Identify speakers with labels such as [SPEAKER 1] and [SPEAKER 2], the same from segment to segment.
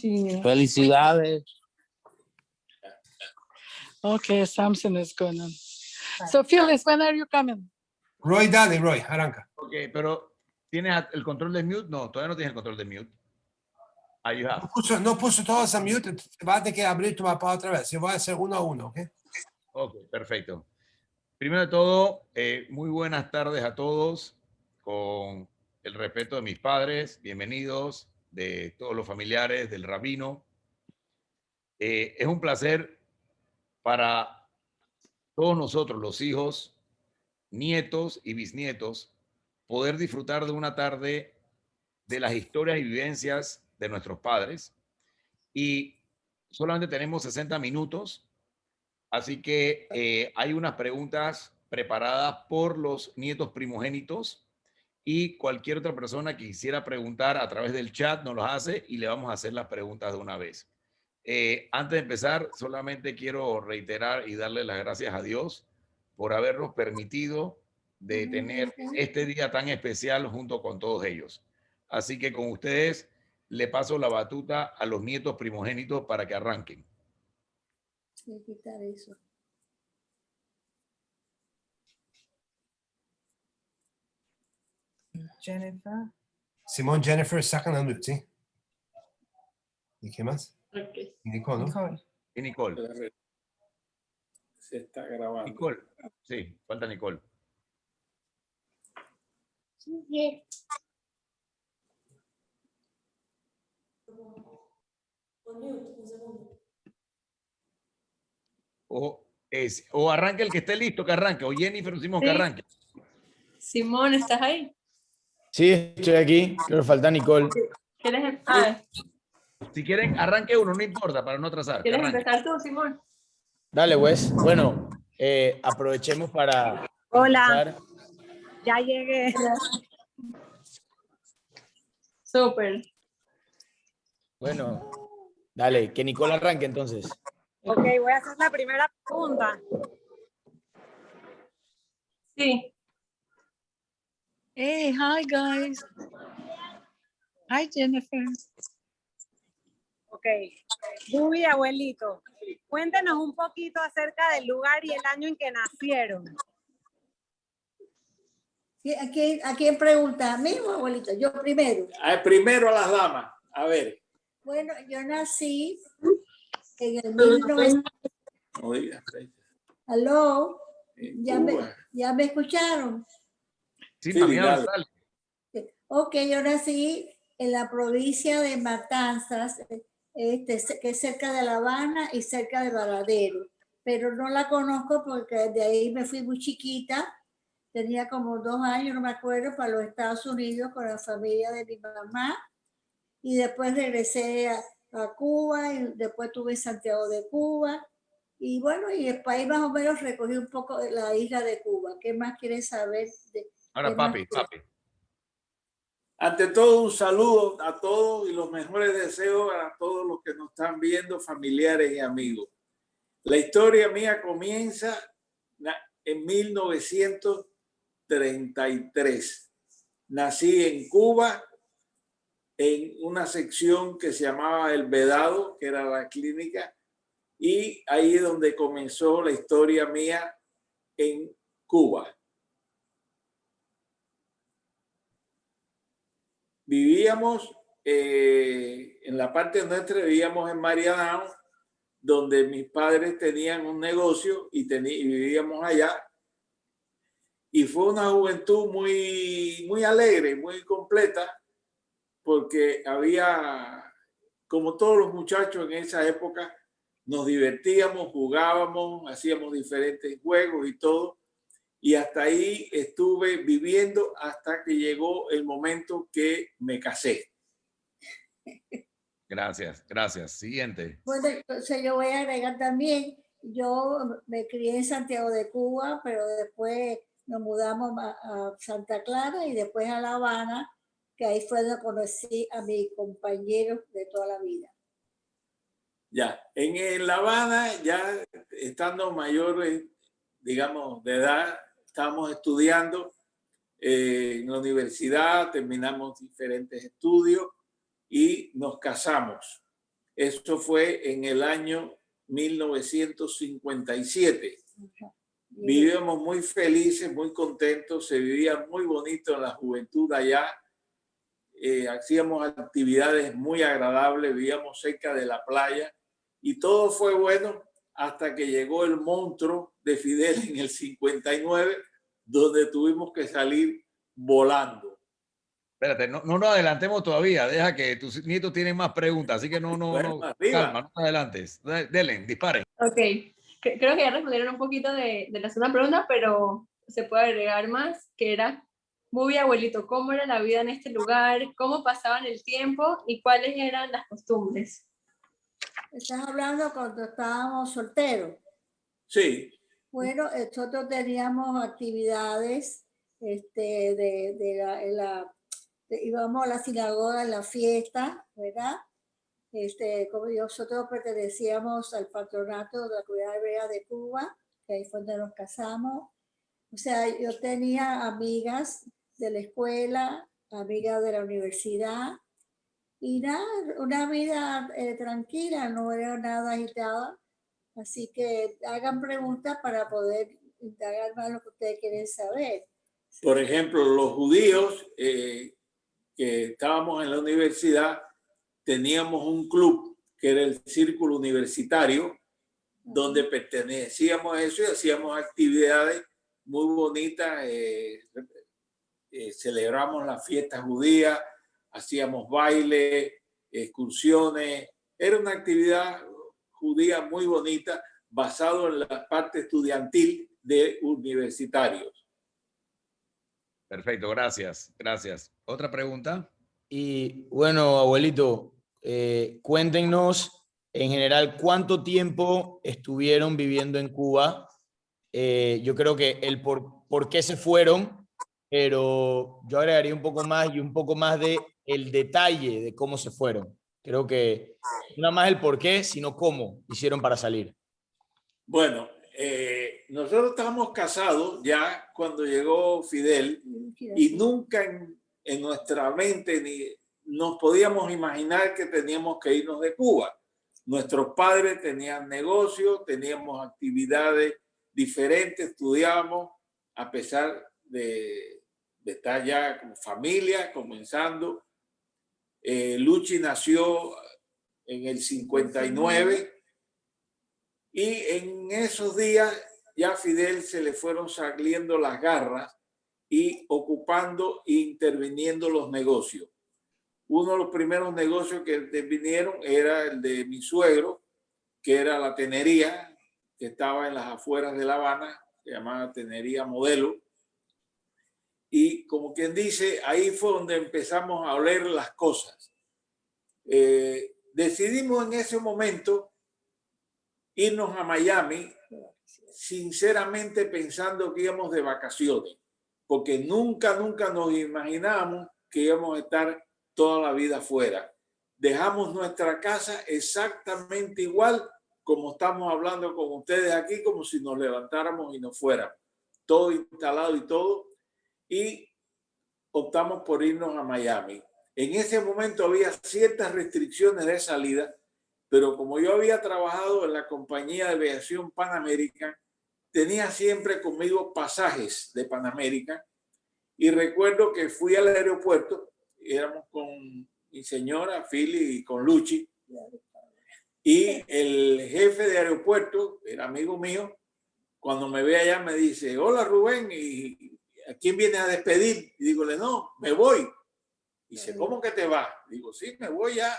[SPEAKER 1] Sí.
[SPEAKER 2] Felicidades.
[SPEAKER 1] Okay, something is going on. So, Phyllis, when are you coming?
[SPEAKER 3] Roy, dale, Roy, arranca.
[SPEAKER 4] Ok, pero ¿tienes el control de mute? No, todavía no tienes el control de mute. Ah, you have.
[SPEAKER 3] No puso todos a mute, vas a tener que abrir tu mapa otra vez. Yo voy a hacer uno a uno, ¿ok?
[SPEAKER 4] Ok, perfecto. Primero de todo, muy buenas tardes a todos. Con el respeto de mis padres, bienvenidos, de todos los familiares, del rabino. Es un placer para todos nosotros, los hijos, nietos y bisnietos, poder disfrutar de una tarde de las historias y vivencias de nuestros padres. Y solamente tenemos 60 minutos, así que hay unas preguntas preparadas por los nietos primogénitos y cualquier otra persona que quisiera preguntar a través del chat nos los hace y le vamos a hacer las preguntas de una vez. Antes de empezar, solamente quiero reiterar y darle las gracias a Dios por habernos permitido de tener este día tan especial junto con todos ellos. Así que con ustedes le paso la batuta a los nietos primogénitos para que arranquen.
[SPEAKER 5] Voy a quitar eso.
[SPEAKER 6] Jennifer.
[SPEAKER 3] Simón, Jennifer, sacan la mute, ¿sí? ¿Y qué más?
[SPEAKER 7] Okay.
[SPEAKER 3] Y Nicole, ¿no?
[SPEAKER 6] Nicole.
[SPEAKER 4] Y Nicole.
[SPEAKER 7] Se está grabando.
[SPEAKER 4] Nicole. Sí, falta Nicole.
[SPEAKER 5] Sí.
[SPEAKER 4] O arranque el que esté listo, que arranque. O Jennifer, decimos que
[SPEAKER 7] Sí.
[SPEAKER 4] arranque.
[SPEAKER 7] Simón, ¿estás ahí?
[SPEAKER 2] Sí, estoy aquí. Creo que falta Nicole.
[SPEAKER 7] ¿Quieres,
[SPEAKER 4] Si quieren, arranque uno, no importa, para no atrasar. que
[SPEAKER 7] ¿quieres
[SPEAKER 4] arranque.
[SPEAKER 7] empezar tú, Simón?
[SPEAKER 2] Dale, Wes. Bueno, aprovechemos para
[SPEAKER 6] Hola,
[SPEAKER 2] empezar.
[SPEAKER 6] ya llegué.
[SPEAKER 7] Súper.
[SPEAKER 2] Bueno, dale, que Nicole arranque entonces.
[SPEAKER 6] Ok, voy a hacer la primera pregunta.
[SPEAKER 7] Sí.
[SPEAKER 1] Hey, hi, guys. Hi, Jennifer.
[SPEAKER 6] Ok, Bubi, abuelito, cuéntenos un poquito acerca del lugar y el año en que nacieron.
[SPEAKER 5] ¿A quién pregunta? ¿A mí o abuelito? Yo primero.
[SPEAKER 8] Primero a las damas. A ver.
[SPEAKER 5] Bueno, yo nací en el 1900.
[SPEAKER 8] No digas.
[SPEAKER 5] ¿Aló?
[SPEAKER 8] En
[SPEAKER 5] ¿Ya me,
[SPEAKER 8] Cuba.
[SPEAKER 5] ¿Ya me escucharon?
[SPEAKER 4] Sí,
[SPEAKER 8] Sí,
[SPEAKER 4] mami,
[SPEAKER 8] dale.
[SPEAKER 4] dale.
[SPEAKER 5] Ok, yo nací en la provincia de Matanzas, que es cerca de La Habana y cerca de Varadero, pero no la conozco porque de ahí me fui muy chiquita, tenía como 2 años, no me acuerdo, para los Estados Unidos con la familia de mi mamá, y después regresé a Cuba, y después estuve en Santiago de Cuba, y bueno, y después ahí más o menos recogí un poco de la isla de Cuba. ¿Qué más quieren saber?
[SPEAKER 4] Ahora, papi.
[SPEAKER 8] Ante todo, un saludo a todos y los mejores deseos a todos los que nos están viendo, familiares y amigos. La historia mía comienza en 1933. Nací en Cuba, en una sección que se llamaba El Vedado, que era la clínica, y ahí es donde comenzó la historia mía en Cuba. Vivíamos en la parte nuestra, vivíamos en Marianao, donde mis padres tenían un negocio y vivíamos allá. Y fue una juventud muy alegre, muy completa, porque había, como todos los muchachos en esa época, nos divertíamos, jugábamos, hacíamos diferentes juegos y todo. Y hasta ahí estuve viviendo hasta que llegó el momento que me casé.
[SPEAKER 4] Gracias, gracias. Siguiente.
[SPEAKER 5] Bueno, entonces yo voy a agregar también, yo me crié en Santiago de Cuba, pero después nos mudamos a Santa Clara y después a La Habana, que ahí fue donde conocí a mis compañeros de toda la vida.
[SPEAKER 8] Ya, en La Habana, ya estando mayores, digamos, de edad, estábamos estudiando en la universidad, terminamos diferentes estudios y nos casamos. Eso fue en el año 1957. Vivíamos muy felices, muy contentos, se vivía muy bonito en la juventud allá. Hacíamos actividades muy agradables, vivíamos cerca de la playa y todo fue bueno hasta que llegó el monstruo de Fidel en el 59, donde tuvimos que salir volando.
[SPEAKER 4] Espérate, no nos adelantemos todavía. Deja que tus nietos tienen más preguntas, así que
[SPEAKER 8] Bueno, arriba.
[SPEAKER 4] calma, no te adelantes. Delen, disparen.
[SPEAKER 7] Ok, creo que ya respondieron un poquito de la segunda pregunta, pero se puede agregar más, que era, Bubi, abuelito, ¿cómo era la vida en este lugar? ¿Cómo pasaban el tiempo? ¿Y cuáles eran las costumbres?
[SPEAKER 5] Estás hablando cuando estábamos solteros.
[SPEAKER 8] Sí,
[SPEAKER 5] Bueno, nosotros teníamos actividades, íbamos a la sinagoga en la fiesta, ¿verdad? Como nosotros pertenecíamos al patronato de la Comunidad Hebrea de Cuba, que ahí fue donde nos casamos. O sea, yo tenía amigas de la escuela, amigas de la universidad, y nada, una vida tranquila, no era nada agitada. Así que hagan preguntas para poder indagar más lo que ustedes quieren saber.
[SPEAKER 8] por ejemplo, los judíos que estábamos en la universidad, teníamos un club que era el Círculo Universitario, donde pertenecíamos a eso y hacíamos actividades muy bonitas. Celebramos las fiestas judías, hacíamos baile, excursiones. Era una actividad judía muy bonita, basado en la parte estudiantil de universitarios.
[SPEAKER 4] Perfecto, gracias. ¿Otra pregunta?
[SPEAKER 2] Y bueno, abuelito, cuéntenos en general cuánto tiempo estuvieron viviendo en Cuba. Yo creo que el por qué se fueron, pero yo agregaría un poco más y un poco más de el detalle de cómo se fueron. Creo que no más el por qué, sino cómo hicieron para salir.
[SPEAKER 8] Bueno, nosotros estábamos casados ya cuando llegó Fidel y nunca en nuestra mente ni nos podíamos imaginar que teníamos que irnos de Cuba. Nuestros padres tenían negocios, teníamos actividades diferentes, estudiábamos a pesar de estar ya como familia comenzando. Luchi nació en el 59 y en esos días ya a Fidel se le fueron saliendo las garras y ocupando e interviniendo los negocios. Uno de los primeros negocios que vinieron era el de mi suegro, que era la tenería, que estaba en las afueras de La Habana, se llamaba Tenería Modelo. Y como quien dice, ahí fue donde empezamos a oler las cosas. Decidimos en ese momento irnos a Miami, sinceramente pensando que íbamos de vacaciones, porque nunca nos imaginábamos que íbamos a estar toda la vida afuera. Dejamos nuestra casa exactamente igual como estamos hablando con ustedes aquí, como si nos levantáramos y nos fuéramos. Todo instalado y todo. Y optamos por irnos a Miami. En ese momento había ciertas restricciones de salida, pero como yo había trabajado en la compañía de aviación Pan American, tenía siempre conmigo pasajes de Pan American y recuerdo que fui al aeropuerto, éramos con mi señora, Philly, y con Luchi, y el jefe de aeropuerto, era amigo mío, cuando me ve allá me dice, hola Rubén, ¿y a quién vienes a despedir? Y digo, no, me voy. Y dice, ¿cómo que te vas? Digo, sí, me voy ya,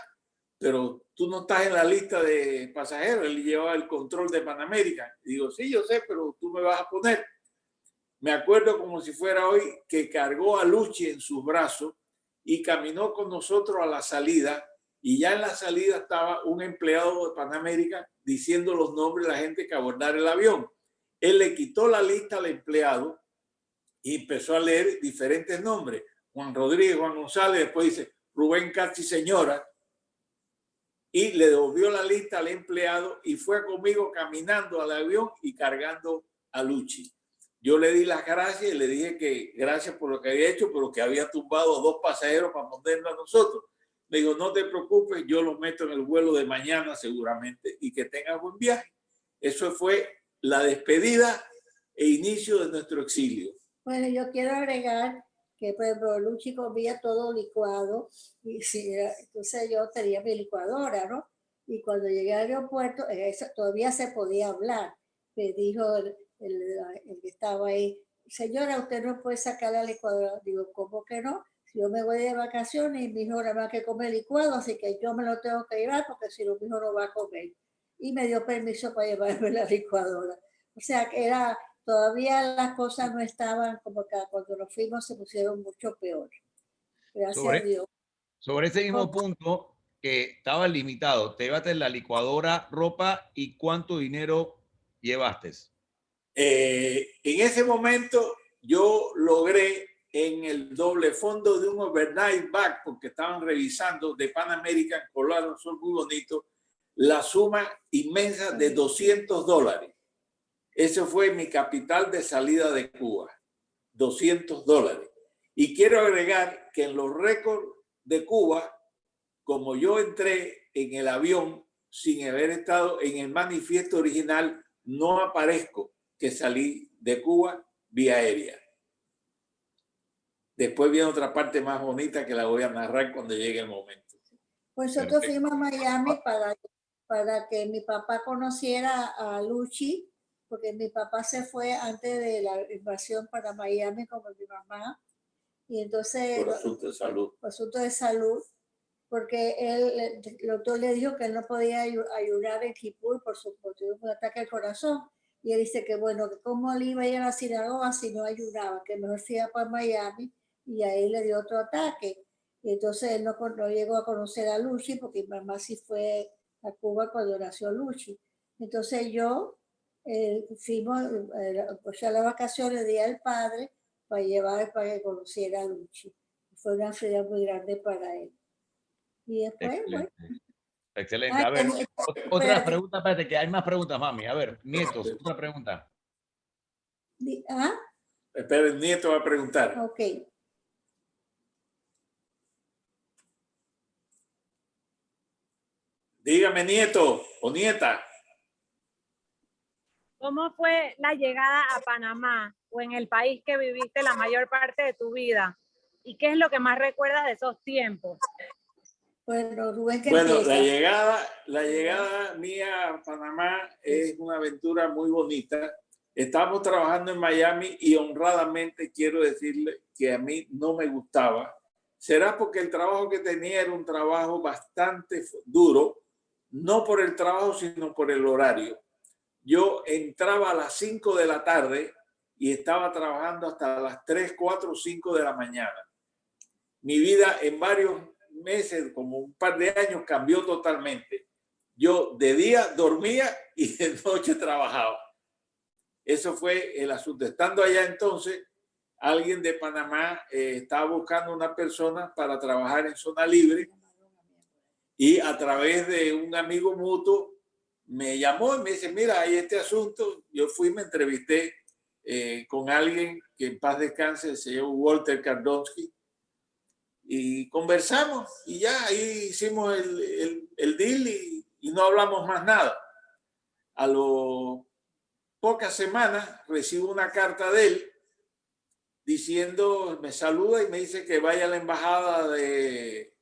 [SPEAKER 8] pero tú no estás en la lista de pasajeros. Él llevaba el control de Pan American. Y digo, sí, yo sé, pero tú me vas a poner. Me acuerdo como si fuera hoy que cargó a Luchi en sus brazos y caminó con nosotros a la salida. Y ya en la salida estaba un empleado de Pan American diciendo los nombres de la gente que abordara el avión. Él le quitó la lista al empleado y empezó a leer diferentes nombres. Juan Rodríguez, Juan González, después dice Rubén Casti señora. Y le devolvió la lista al empleado y fue conmigo caminando al avión y cargando a Luchi. Yo le di las gracias y le dije que gracias por lo que había hecho, pero que había tumbado a 2 pasajeros para ponernos a nosotros. Me dijo, no te preocupes, yo los meto en el vuelo de mañana seguramente y que tengas buen viaje. Eso fue la despedida e inicio de nuestro exilio.
[SPEAKER 5] Bueno, yo quiero agregar que, por ejemplo, Luchi comía todo licuado y sí, entonces yo tenía mi licuadora, ¿no? Y cuando llegué al aeropuerto, todavía se podía hablar. Me dijo el que estaba ahí, señora, usted no puede sacar la licuadora. Digo, ¿cómo que no? Si yo me voy de vacaciones y mi hijo nada más que come licuado, así que yo me lo tengo que llevar porque si no, mi hijo no va a comer. Y me dio permiso para llevarme la licuadora. O sea, que era... Todavía las cosas no estaban como que cuando nos fuimos se pusieron mucho peor. Gracias a Dios.
[SPEAKER 4] Sobre ese mismo punto, que estaba limitado, te llevaste la licuadora, ropa y cuánto dinero llevaste.
[SPEAKER 8] En ese momento yo logré en el doble fondo de un overnight bag, porque estaban revisando de Pan American, colaron, son muy bonitos, la suma inmensa de $200. Ese fue mi capital de salida de Cuba, $200. Y quiero agregar que en los récords de Cuba, como yo entré en el avión sin haber estado en el manifiesto original, no aparezco que salí de Cuba vía aérea. Después viene otra parte más bonita que la voy a narrar cuando llegue el momento.
[SPEAKER 5] Pues nosotros fuimos a Miami para que mi papá conociera a Luchi, porque mi papá se fue antes de la invasión para Miami como mi mamá. Y entonces...
[SPEAKER 8] Por asunto de salud.
[SPEAKER 5] Por asunto de salud, porque el doctor le dijo que él no podía ayudar en Kipur por un ataque al corazón. Y él dice que bueno, que cómo le iba a ir a la sinagoga si no ayudaba, que mejor se iba para Miami y ahí le dio otro ataque. Y entonces él no llegó a conocer a Luchi porque mi mamá sí fue a Cuba cuando nació Luchi. Entonces yo fuimos pues a las vacaciones, Día del Padre, para llevar para que conociera a Luchi. Fue una feria muy grande para él. Y después,
[SPEAKER 4] Excelente.
[SPEAKER 5] bueno.
[SPEAKER 4] Excelente. A ver, otra pregunta, espérate, que hay más preguntas, mami. A ver, nietos, otra pregunta.
[SPEAKER 5] ¿Ah?
[SPEAKER 8] Espera, el nieto va a preguntar.
[SPEAKER 5] Ok.
[SPEAKER 8] Dígame, nieto o nieta.
[SPEAKER 6] ¿Cómo fue la llegada a Panamá o en el país que viviste la mayor parte de tu vida? ¿Y qué es lo que más recuerdas de esos tiempos?
[SPEAKER 5] Bueno, Rubén, ¿qué
[SPEAKER 8] Bueno,
[SPEAKER 5] empieza?
[SPEAKER 8] la llegada mía a Panamá es una aventura muy bonita. Estamos trabajando en Miami y honradamente quiero decirle que a mí no me gustaba. Será porque el trabajo que tenía era un trabajo bastante duro, no por el trabajo, sino por el horario. Yo entraba a las 5 de la tarde y estaba trabajando hasta las 3, 4, 5 de la mañana. Mi vida en varios meses, como un par de años, cambió totalmente. Yo de día dormía y de noche trabajaba. Eso fue el asunto. Estando allá entonces, alguien de Panamá estaba buscando una persona para trabajar en zona libre y a través de un amigo mutuo me llamó y me dice, mira, hay este asunto. Yo fui, me entrevisté con alguien que en paz descanse, el señor Walter Kardonsky, y conversamos y ya ahí hicimos el deal y no hablamos más nada. A las pocas semanas recibo una carta de él diciendo, me saluda y me dice que vaya a la embajada de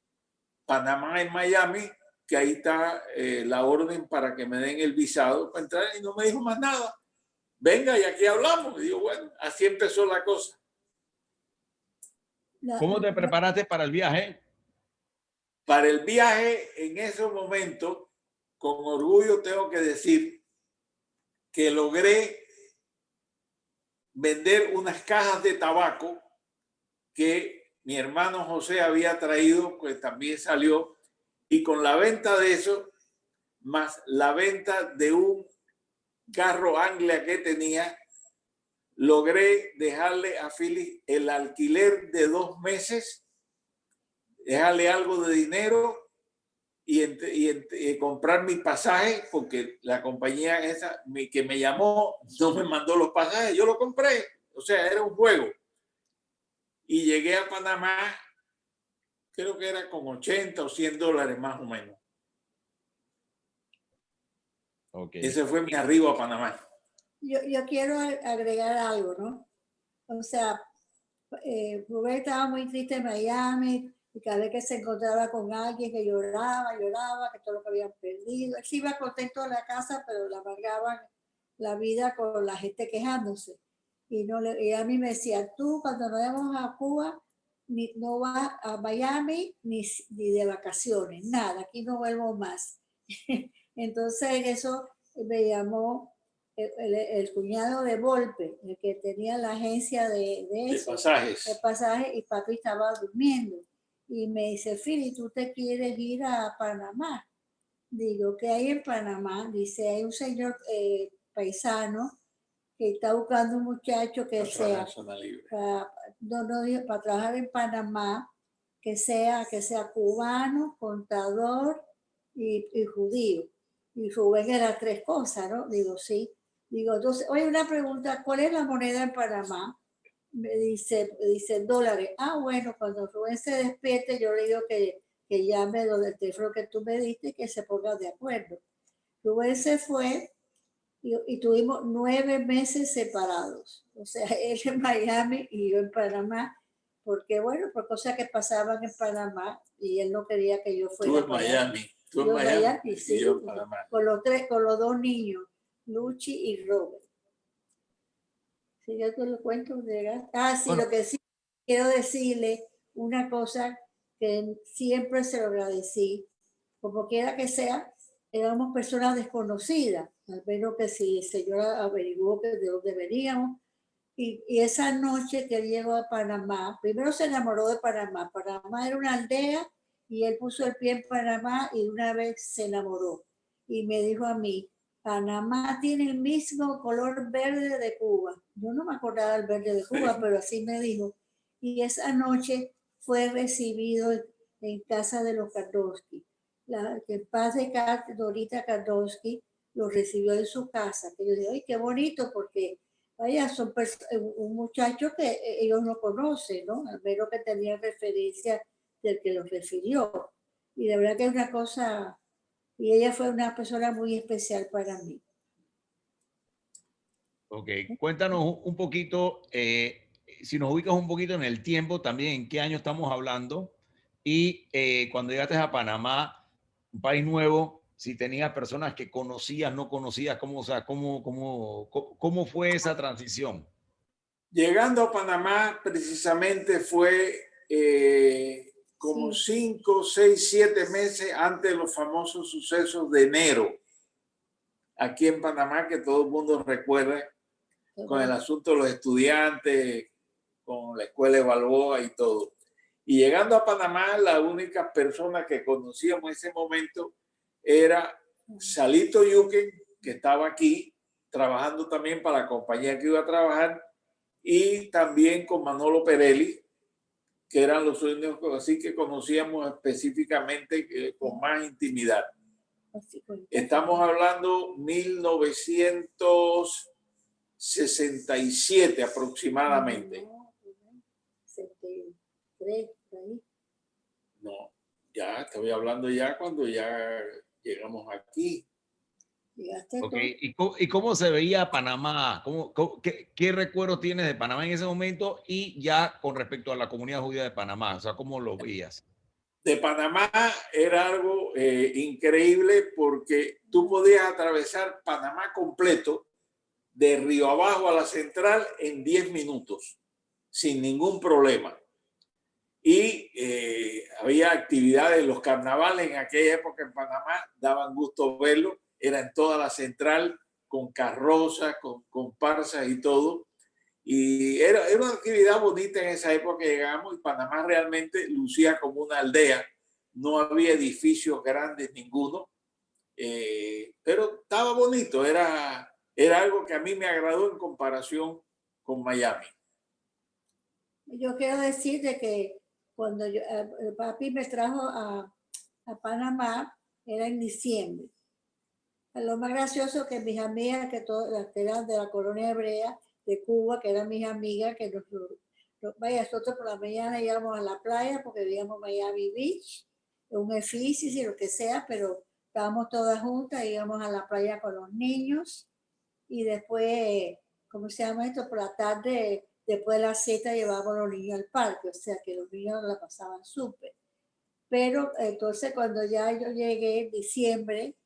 [SPEAKER 8] Panamá en Miami, que ahí está la orden para que me den el visado para entrar, y no me dijo más nada. Venga, y aquí hablamos. Y digo, bueno, así empezó la cosa.
[SPEAKER 4] ¿Cómo te preparaste para el viaje?
[SPEAKER 8] Para el viaje, en ese momento, con orgullo tengo que decir que logré vender unas cajas de tabaco que mi hermano José había traído, pues también salió, y con la venta de eso, más la venta de un carro Anglia que tenía, logré dejarle a Phyllis el alquiler de 2 meses, dejarle algo de dinero y comprar mi pasaje, porque la compañía esa que me llamó no me mandó los pasajes, yo lo compré, o sea, era un juego. Y llegué a Panamá creo que era con 80 o 100 dólares más o menos.
[SPEAKER 4] Ok.
[SPEAKER 8] Ese fue mi arribo a Panamá.
[SPEAKER 5] Yo quiero agregar algo, ¿no? O sea, Rubén estaba muy triste en Miami y cada vez que se encontraba con alguien que lloraba, que todo lo que habían perdido. Él sí iba contento a la casa, pero le amargaban la vida con la gente quejándose. Y a mí me decía, tú cuando nos vayamos a Cuba, no vas a Miami ni de vacaciones, nada, aquí no vuelvo más. Entonces eso me llamó el cuñado de Volpe, el que tenía la agencia de eso,
[SPEAKER 8] pasajes.
[SPEAKER 5] de pasaje, y papi estaba durmiendo. Y me dice, Fili, ¿tú te quieres ir a Panamá? Digo, ¿qué hay en Panamá? Dice, hay un señor paisano que está buscando un muchacho que sea para trabajar en Panamá, que sea cubano, contador y judío. Y Rubén era 3 cosas, ¿no? Digo, sí. Digo, entonces, oye, una pregunta, ¿cuál es la moneda en Panamá? Me dice dólares. Ah, bueno, cuando Rubén se despierte, yo le digo que llame donde el teléfono que tú me diste y que se ponga de acuerdo. Rubén se fue y tuvimos 9 meses separados. O sea, él en Miami y yo en Panamá, porque bueno, por cosas que pasaban en Panamá y él no quería que yo fuera.
[SPEAKER 8] Tú en Miami. Tú en
[SPEAKER 5] Yo
[SPEAKER 8] Miami
[SPEAKER 5] sí,
[SPEAKER 8] y yo en Panamá.
[SPEAKER 5] con los 2 niños, Luchi y Robert. Sí, yo te lo cuento. Sí,
[SPEAKER 2] Bueno.
[SPEAKER 5] lo que sí quiero decirle, una cosa que siempre se lo agradecí, como quiera que sea, éramos personas desconocidas, al menos que si el señor averiguó de dónde veníamos. Y esa noche que él llegó a Panamá, primero se enamoró de Panamá. Panamá era una aldea y él puso el pie en Panamá y una vez se enamoró. Y me dijo a mí, Panamá tiene el mismo color verde de Cuba. Yo no me acordaba del verde de Cuba, pero así me dijo. Y esa noche fue recibido en casa de los Kardowski. Que en paz de Dorita Kardowski lo recibió en su casa. Que yo dije, ay, qué bonito, porque vaya, son un muchacho que ellos no conocen, ¿no? Al menos que tenía referencia del que los refirió. Y de verdad que es una cosa, y ella fue una persona muy especial para mí.
[SPEAKER 4] Ok, cuéntanos un poquito, si nos ubicas un poquito en el tiempo también, en qué año estamos hablando, y cuando llegaste a Panamá, un país nuevo, si tenías personas que conocías, no conocías, ¿cómo fue esa transición?
[SPEAKER 8] Llegando a Panamá, precisamente fue como 5, 6, 7 meses antes de los famosos sucesos de enero, aquí en Panamá, que todo el mundo recuerda, con el asunto de los estudiantes, con la escuela de Balboa y todo. Y llegando a Panamá, la única persona que conocíamos en ese momento era Salito Yuken, que estaba aquí, trabajando también para la compañía que iba a trabajar, y también con Manolo Perelli, que eran los únicos así que conocíamos específicamente con más intimidad. Estamos hablando 1967 aproximadamente. No, ya estoy hablando ya cuando ya llegamos aquí.
[SPEAKER 4] Okay. ¿Y cómo se veía Panamá? ¿Qué recuerdos tienes de Panamá en ese momento y ya con respecto a la comunidad judía de Panamá? O sea, ¿cómo lo veías?
[SPEAKER 8] De Panamá era algo increíble porque tú podías atravesar Panamá completo de río abajo a la central en 10 minutos, sin ningún problema. Y había actividades, los carnavales en aquella época en Panamá daban gusto verlo, era en toda la central, con carrozas, con comparsas y todo. Y era una actividad bonita en esa época que llegamos, y Panamá realmente lucía como una aldea. No había edificios grandes ninguno, pero estaba bonito. Era algo que a mí me agradó en comparación con Miami.
[SPEAKER 5] Yo quiero decir de que cuando papi me trajo a Panamá, era en diciembre. Lo más gracioso que mis amigas, que todas eran de la colonia hebrea de Cuba, que eran mis amigas, que Vaya, nosotros por la mañana íbamos a la playa porque vivíamos en Miami Beach, en un edificio y lo que sea, pero estábamos todas juntas, íbamos a la playa con los niños y después, ¿cómo se llama esto? Por la tarde, después de la cita, llevábamos a los niños al parque, o sea que los niños la pasaban súper. Pero entonces cuando ya yo llegué en diciembre,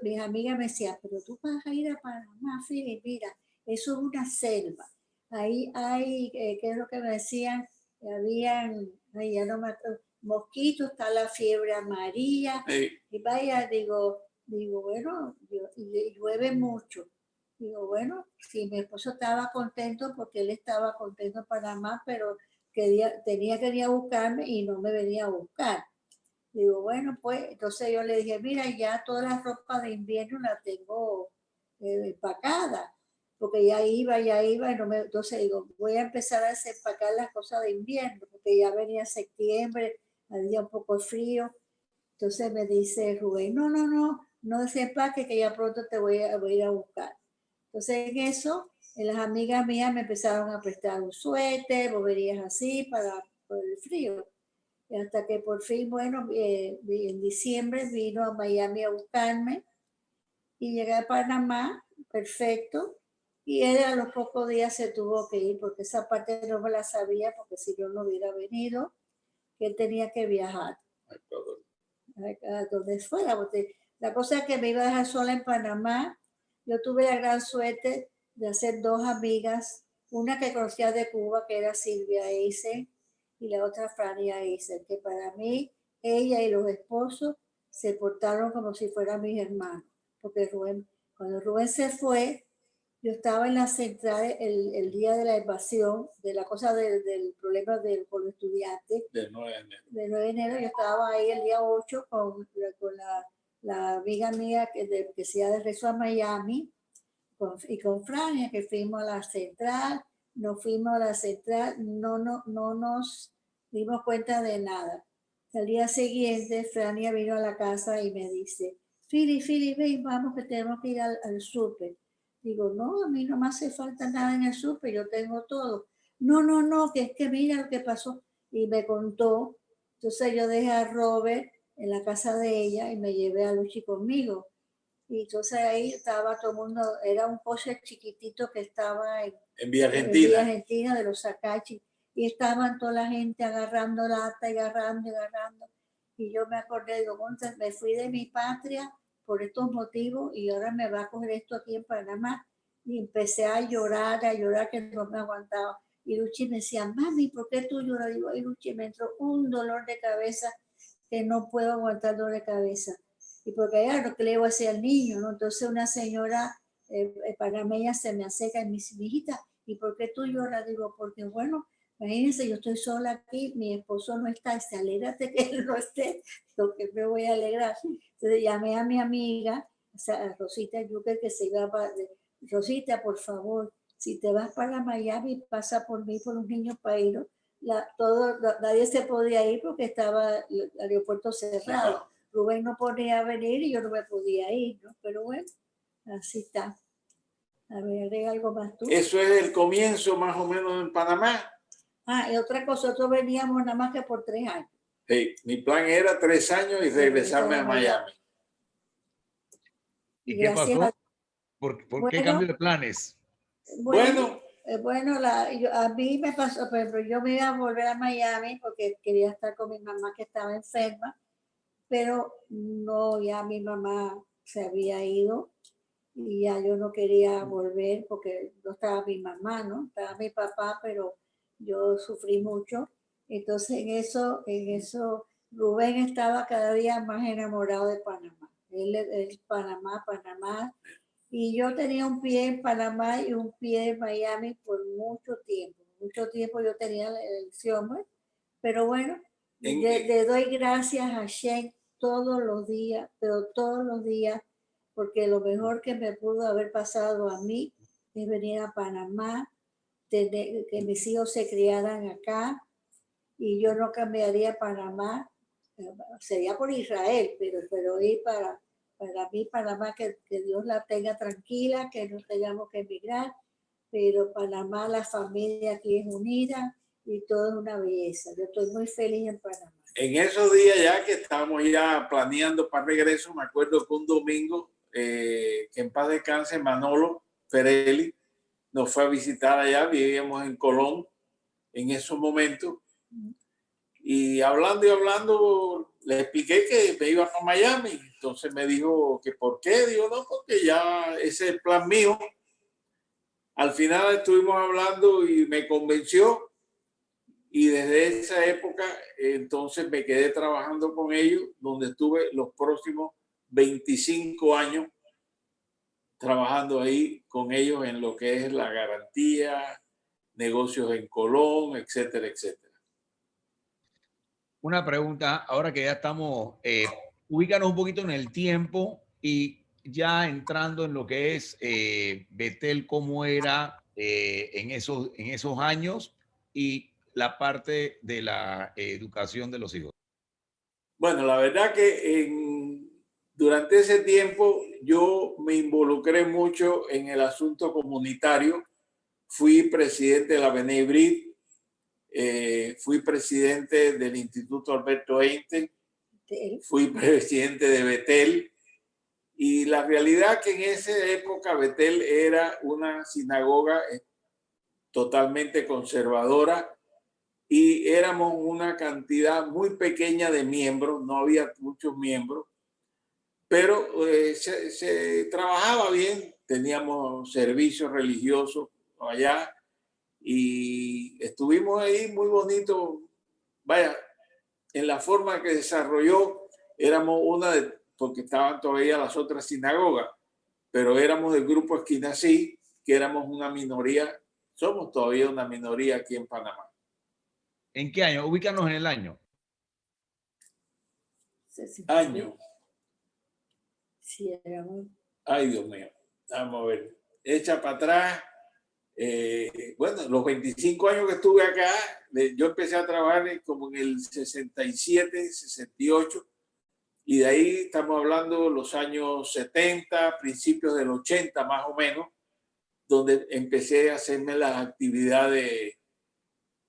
[SPEAKER 5] mis amigas me decían, pero tú vas a ir a Panamá, Philip, mira, eso es una selva. Ahí hay, ¿qué es lo que me decían? Habían, ay, ya no me acuerdo, mosquitos, está la fiebre amarilla.
[SPEAKER 8] Sí.
[SPEAKER 5] Y vaya, digo, bueno, y llueve mucho. Digo, bueno, sí, mi esposo estaba contento porque él estaba contento en Panamá, pero tenía que ir a buscarme y no me venía a buscar. Digo, bueno, pues, entonces yo le dije, mira, ya toda la ropa de invierno la tengo empacada, porque ya iba, y no me, entonces digo, voy a empezar a desempacar las cosas de invierno, porque ya venía septiembre, había un poco frío. Entonces me dice Rubén, no desempaque, que ya pronto te voy a ir a buscar. Entonces en eso, las amigas mías me empezaron a prestar un suéter, boberías así por el frío. Y hasta que por fin, bueno, en diciembre vino a Miami a buscarme y llegué a Panamá, perfecto. Y él a los pocos días se tuvo que ir porque esa parte no me la sabía, porque si yo no hubiera venido, que él tenía que viajar a donde fuera. Porque la cosa es que me iba a dejar sola en Panamá. Yo tuve la gran suerte de hacer dos amigas, una que conocía de Cuba, que era Silvia Eisen, y la otra Frania Eisen, que para mí, ella y los esposos se portaron como si fueran mis hermanos. Porque cuando Rubén se fue, yo estaba en la central el día de la invasión, de la cosa del problema con los estudiantes.
[SPEAKER 8] Del 9 de enero.
[SPEAKER 5] Del 9 de enero, yo estaba ahí el día 8 con la amiga mía que se iba de regreso a Miami, y con Frania, que fuimos a la central, nos fuimos a la central, no nos dimos cuenta de nada. Al día siguiente, Frania vino a la casa y me dice, Philly, ven, vamos que tenemos que ir al súper. Digo, no, a mí no me hace falta nada en el súper, yo tengo todo. No, que es que mira lo que pasó. Y me contó. Entonces yo dejé a Robert en la casa de ella y me llevé a Luchi conmigo. Y entonces ahí estaba todo el mundo, era un coche chiquitito que estaba
[SPEAKER 8] En Vía
[SPEAKER 5] en Vía
[SPEAKER 8] Argentina.
[SPEAKER 5] Argentina de los Sacachi, y estaban toda la gente agarrando lata y agarrando. Y yo me acordé, digo, entonces me fui de mi patria por estos motivos y ahora me va a coger esto aquí en Panamá. Y empecé a llorar que no me aguantaba. Y Luchi me decía, mami, ¿por qué tú lloras? Digo, ay, Luchi, me entró un dolor de cabeza que no puedo aguantar dolor de cabeza. Y porque ya lo que le iba a decir al niño, ¿no? Entonces una señora panameña se me acerca y me dice, hijita, ¿y por qué tú lloras? Digo, porque bueno, imagínense, yo estoy sola aquí, mi esposo no está, y alégrate que él no esté, lo que me voy a alegrar. Entonces llamé a mi amiga, o sea, a Rosita Yuker, que se iba para, Rosita, por favor, si te vas para Miami, pasa por mí, por los niños para ir. Nadie se podía ir porque estaba el aeropuerto cerrado. Rubén no podía venir y yo no me podía ir, ¿no? Pero bueno, así está. A ver, agrega algo más tú.
[SPEAKER 8] Eso es el comienzo más o menos en Panamá.
[SPEAKER 5] Ah, y otra cosa, nosotros veníamos nada más que por 3 años.
[SPEAKER 8] Sí, mi plan era 3 años y regresarme a Miami.
[SPEAKER 4] ¿Y qué pasó?
[SPEAKER 5] Gracias
[SPEAKER 4] ¿Por qué
[SPEAKER 5] Bueno.
[SPEAKER 4] cambio de planes?
[SPEAKER 8] Bueno,
[SPEAKER 5] a mí me pasó, por ejemplo, yo me iba a volver a Miami porque quería estar con mi mamá que estaba enferma, pero no, ya mi mamá se había ido y ya yo no quería volver porque no estaba mi mamá, ¿no? Estaba mi papá, pero yo sufrí mucho. Entonces en eso Rubén estaba cada día más enamorado de Panamá. Él Panamá. Y yo tenía un pie en Panamá y un pie en Miami por mucho tiempo. Mucho tiempo yo tenía la elección, ¿no? Pero bueno, le doy gracias a Shen todos los días, pero todos los días, porque lo mejor que me pudo haber pasado a mí es venir a Panamá, que mis hijos se criaran acá, y yo no cambiaría Panamá, sería por Israel, pero ir para mí Panamá, que Dios la tenga tranquila, que no tengamos que emigrar, pero Panamá, la familia aquí es unida, y todo es una belleza. Yo estoy muy feliz en Panamá.
[SPEAKER 8] En esos días ya que estábamos ya planeando para regreso, me acuerdo que un domingo, que en paz descanse, Manolo Ferelli nos fue a visitar allá, vivíamos en Colón en esos momentos, y hablando, le expliqué que me iba para Miami. Entonces me dijo que por qué. Digo, no, porque ya ese es el plan mío. Al final estuvimos hablando y me convenció, y desde esa época entonces me quedé trabajando con ellos, donde estuve los próximos 25 años trabajando ahí con ellos en lo que es la garantía, negocios en Colón, etcétera, etcétera.
[SPEAKER 4] Una pregunta, ahora que ya estamos, ubícanos un poquito en el tiempo y ya entrando en lo que es Betel, cómo era en esos años y la parte de la educación de los hijos.
[SPEAKER 8] Bueno, la verdad que durante ese tiempo yo me involucré mucho en el asunto comunitario. Fui presidente de la B'nai B'rith, fui presidente del Instituto Alberto Einstein, fui presidente de Betel, y la realidad que en esa época Betel era una sinagoga totalmente conservadora y éramos una cantidad muy pequeña de miembros, no había muchos miembros, pero se trabajaba bien, teníamos servicios religiosos allá y estuvimos ahí muy bonito. Vaya, en la forma que desarrolló, éramos porque estaban todavía las otras sinagogas, pero éramos del grupo Esquinasí, que éramos una minoría, somos todavía una minoría aquí en Panamá.
[SPEAKER 4] ¿En qué año? Ubícanos en el año.
[SPEAKER 8] Año.
[SPEAKER 5] Sí, éramos.
[SPEAKER 8] Ay, Dios mío. Vamos a ver. Echa para atrás. Bueno, los 25 años que estuve acá, yo empecé a trabajar como en el 67, 68, y de ahí estamos hablando los años 70, principios del 80 más o menos, donde empecé a hacerme las actividades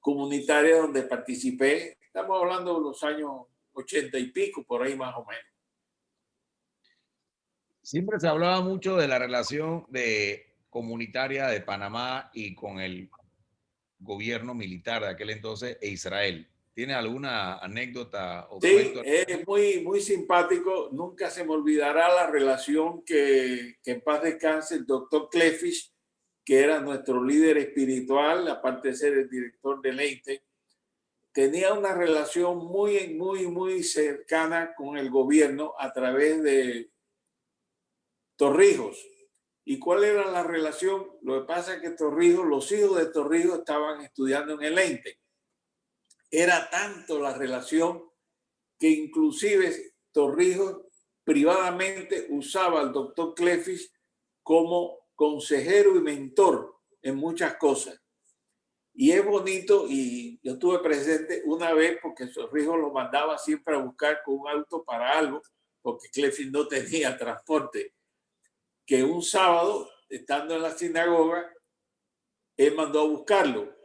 [SPEAKER 8] comunitarias donde participé. Estamos hablando de los años 80 y pico, por ahí más o menos.
[SPEAKER 4] Siempre se hablaba mucho de la relación comunitaria de Panamá y con el gobierno militar de aquel entonces e Israel. ¿Tiene alguna anécdota o
[SPEAKER 8] Sí,
[SPEAKER 4] cuento?
[SPEAKER 8] es muy, muy simpático. Nunca se me olvidará la relación que en paz descanse el doctor Clefish, que era nuestro líder espiritual, aparte de ser el director del Einstein, tenía una relación muy, muy, muy cercana con el gobierno a través de Torrijos. ¿Y cuál era la relación? Lo que pasa es que Torrijos, los hijos de Torrijos estaban estudiando en el Einstein. Era tanto la relación que inclusive Torrijos privadamente usaba al doctor Clefish como consejero y mentor en muchas cosas. Y es bonito, y yo estuve presente una vez porque Torrijos lo mandaba siempre a buscar con un auto para algo, porque Clefish no tenía transporte, que un sábado, estando en la sinagoga, él mandó a buscarlo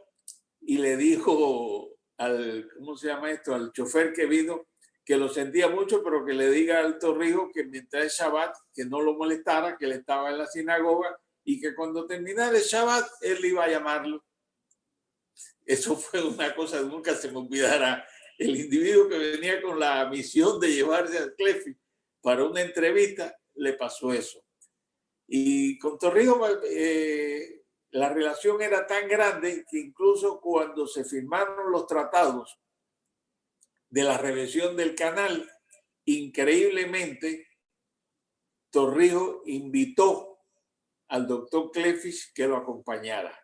[SPEAKER 8] y le dijo al, ¿cómo se llama esto?, al chofer que vino, que lo sentía mucho, pero que le diga al Torrijos que mientras es Shabbat, que no lo molestara, que él estaba en la sinagoga y que cuando terminara el Shabbat, él iba a llamarlo. Eso fue una cosa que nunca se me olvidará. El individuo que venía con la misión de llevarse a Clefish para una entrevista, le pasó eso. Y con Torrijos la relación era tan grande que incluso cuando se firmaron los tratados de la reversión del canal, increíblemente, Torrijos invitó al doctor Clefish que lo acompañara.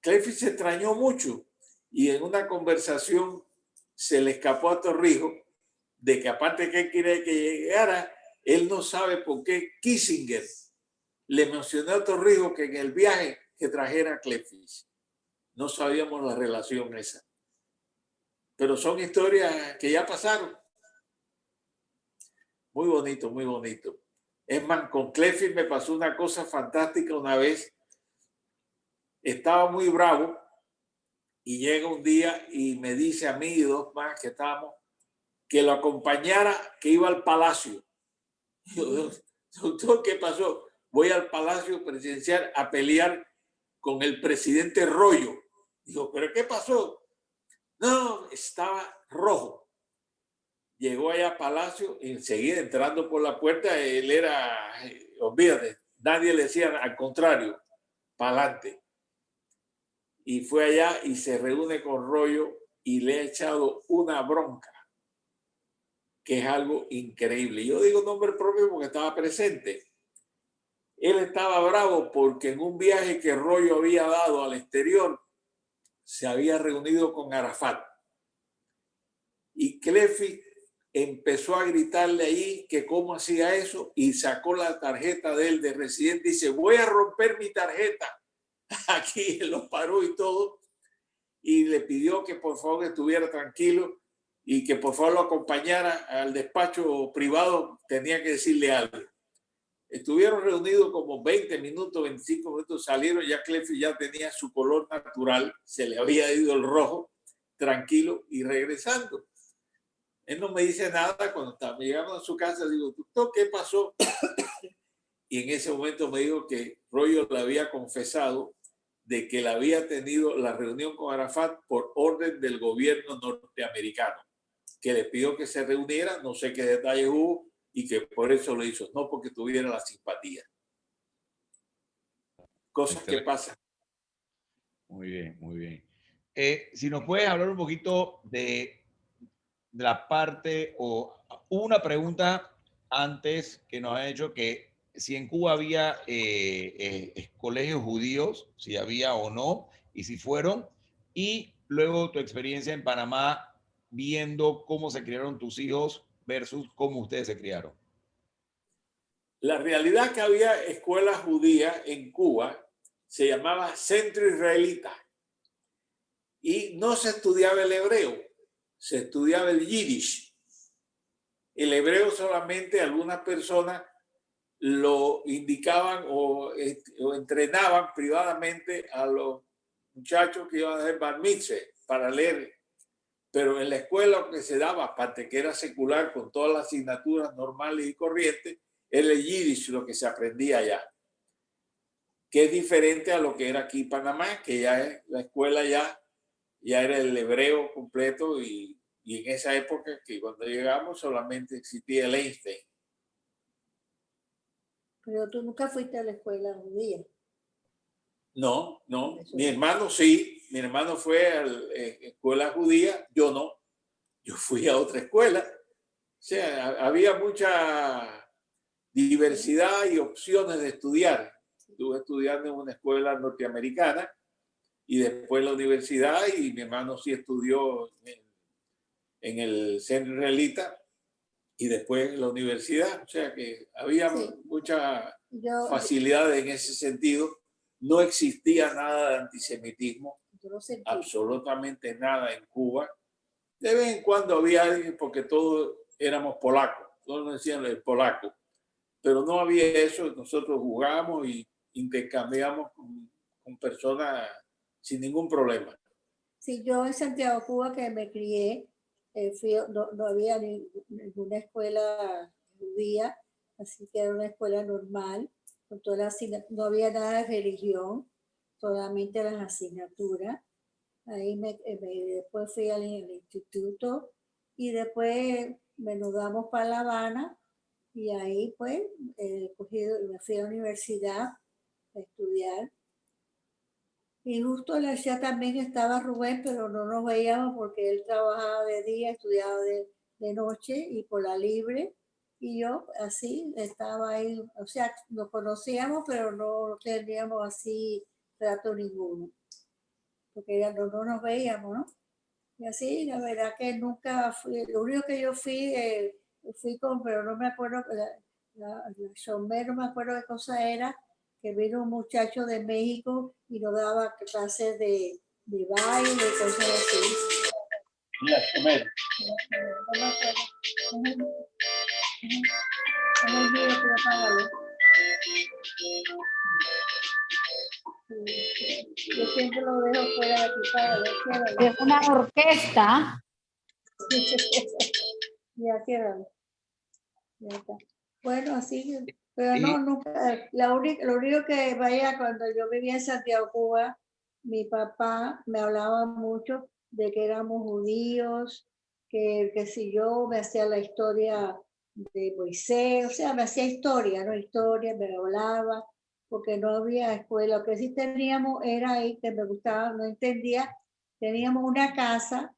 [SPEAKER 8] Clefish se extrañó mucho y en una conversación se le escapó a Torrijos de que aparte que él quería que llegara, él no sabe por qué Kissinger le mencionó a Torrijos que en el viaje que trajera a Clefish. No sabíamos la relación esa. Pero son historias que ya pasaron. Muy bonito, muy bonito. Es más, con Clefish me pasó una cosa fantástica una vez. Estaba muy bravo Y llega un día y me dice a mí y dos más que estábamos, que lo acompañara, que iba al palacio. Yo, doctor, ¿qué pasó? Voy al palacio presidencial a pelear con el presidente Royo. Dijo, ¿pero qué pasó? No, estaba rojo. Llegó allá a Palacio y enseguida entrando por la puerta, él era, olvídate, nadie le decía, al contrario, para adelante. Y fue allá y se reúne con Royo y le ha echado una bronca, que es algo increíble. Yo digo nombre propio porque estaba presente. Él estaba bravo porque en un viaje que Royo había dado al exterior, se había reunido con Arafat. Y Clefi empezó a gritarle ahí que cómo hacía eso y sacó la tarjeta de él de residente y dice, voy a romper mi tarjeta. Aquí lo paró y todo. Y le pidió que por favor estuviera tranquilo y que por favor lo acompañara al despacho privado. Tenía que decirle algo. Estuvieron reunidos como 20 minutos, 25 minutos, salieron, ya Clefi ya tenía su color natural, se le había ido el rojo, tranquilo y regresando. Él no me dice nada. Cuando llegamos a su casa, digo, doctor, ¿qué pasó? Y en ese momento me dijo que Royo le había confesado de que él había tenido la reunión con Arafat por orden del gobierno norteamericano, que le pidió que se reuniera, no sé qué detalles hubo, y que por eso lo hizo, no porque tuviera la simpatía. Cosas que pasan.
[SPEAKER 4] Muy bien, muy bien. Si nos puedes hablar un poquito de la parte, o una pregunta antes que nos ha hecho, que si en Cuba había colegios judíos, si había o no, y si fueron, y luego tu experiencia en Panamá viendo cómo se criaron tus hijos versus cómo ustedes se criaron.
[SPEAKER 8] La realidad que había escuela judía en Cuba se llamaba Centro Israelita y no se estudiaba el hebreo, se estudiaba el yiddish. El hebreo solamente algunas personas lo indicaban o entrenaban privadamente a los muchachos que iban a hacer bar mitzvah para leer. Pero en la escuela lo que se daba, aparte que era secular con todas las asignaturas normales y corrientes, era el yiddish lo que se aprendía allá. Que es diferente a lo que era aquí en Panamá, que ya es, la escuela ya era el hebreo completo y en esa época que cuando llegamos solamente existía el Einstein.
[SPEAKER 5] Pero tú nunca fuiste a la escuela judía.
[SPEAKER 8] No, no. Mi hermano sí. Mi hermano fue a la escuela judía. Yo no. Yo fui a otra escuela. O sea, había mucha diversidad y opciones de estudiar. Estuve estudiando en una escuela norteamericana y después la universidad, y mi hermano sí estudió en el Centro Israelita y después la universidad. O sea que había mucha facilidad en ese sentido. No existía nada de antisemitismo, absolutamente nada en Cuba. De vez en cuando había alguien, porque todos éramos polacos, todos nos decían el polaco, pero no había eso. Nosotros jugábamos y intercambiamos con personas sin ningún problema.
[SPEAKER 5] Sí, yo en Santiago, Cuba, que me crié, no había ninguna escuela judía, así que era una escuela normal, con todas las, no había nada de religión, solamente las asignaturas. Ahí después fui al instituto y después me mudamos para La Habana y ahí pues me fui a la universidad a estudiar. Y justo en la ciudad también estaba Rubén, pero no nos veíamos porque él trabajaba de día, estudiaba de noche y por la libre. Y yo así estaba ahí, o sea, nos conocíamos, pero no teníamos así trato ninguno, porque ya no nos veíamos, ¿no? Y así, la verdad que nunca fui, lo único que yo fui con, pero no me acuerdo, la Chomé, no me acuerdo qué cosa era, que vino un muchacho de México y nos daba clases de baile y cosas así.
[SPEAKER 8] La Chomé.
[SPEAKER 5] No me acuerdo. No me olvido, pero págalo. Yo siempre lo dejo fuera de aquí para ver si
[SPEAKER 9] Es una orquesta.
[SPEAKER 5] ya ciérralo. Ya está. Bueno, así, pero
[SPEAKER 4] Y-
[SPEAKER 5] no, nunca. Lo único que vaya, cuando yo vivía en Santiago, Cuba, mi papá me hablaba mucho de que éramos judíos, que si yo me hacía la historia de Moisés, o sea, me hacía historia, ¿no? Historia, me hablaba, porque no había escuela. Lo que sí teníamos era ahí, que me gustaba, no entendía, teníamos una casa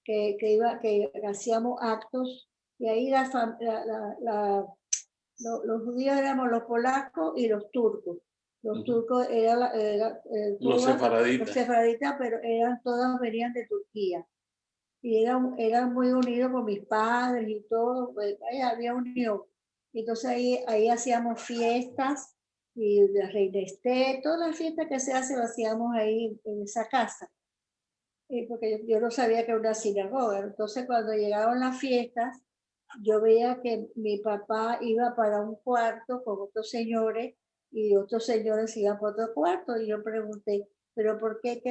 [SPEAKER 5] que hacíamos actos, y ahí los judíos éramos los polacos y los turcos. Los turcos eran
[SPEAKER 8] Los
[SPEAKER 5] Cuba,
[SPEAKER 8] sefaraditas.
[SPEAKER 5] los sefaraditas, pero todos venían de Turquía. Y eran muy unidos con mis padres y todo, pues había unión. Entonces ahí hacíamos fiestas, y de Reina Esté, todas las fiestas que se hacen, las hacíamos ahí en esa casa. Porque yo no sabía que era una sinagoga. Entonces cuando llegaban las fiestas, yo veía que mi papá iba para un cuarto con otros señores, y otros señores iban para otro cuarto, y yo pregunté, ¿pero por qué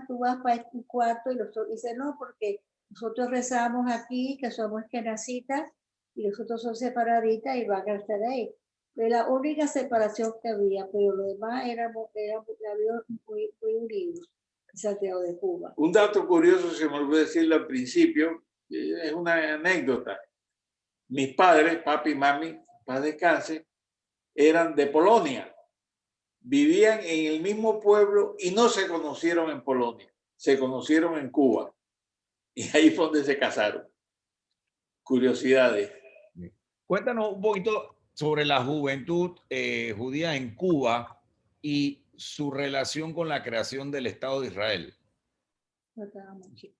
[SPEAKER 5] tú vas para este cuarto? Y los otros dicen, no, porque nosotros rezamos aquí, que somos eskenazitas, y los otros son separaditas y van a estar ahí. Fue la única separación que había, pero lo demás éramos muy, muy unidos en Santiago de Cuba.
[SPEAKER 8] Un dato curioso, se me olvidó decirlo al principio, es una anécdota. Mis padres, papi y mami, paz descanse, eran de Polonia. Vivían en el mismo pueblo y no se conocieron en Polonia, se conocieron en Cuba. Y ahí fue donde se casaron. Curiosidades.
[SPEAKER 4] Cuéntanos un poquito sobre la juventud judía en Cuba y su relación con la creación del Estado de Israel.
[SPEAKER 5] No estábamos chicos,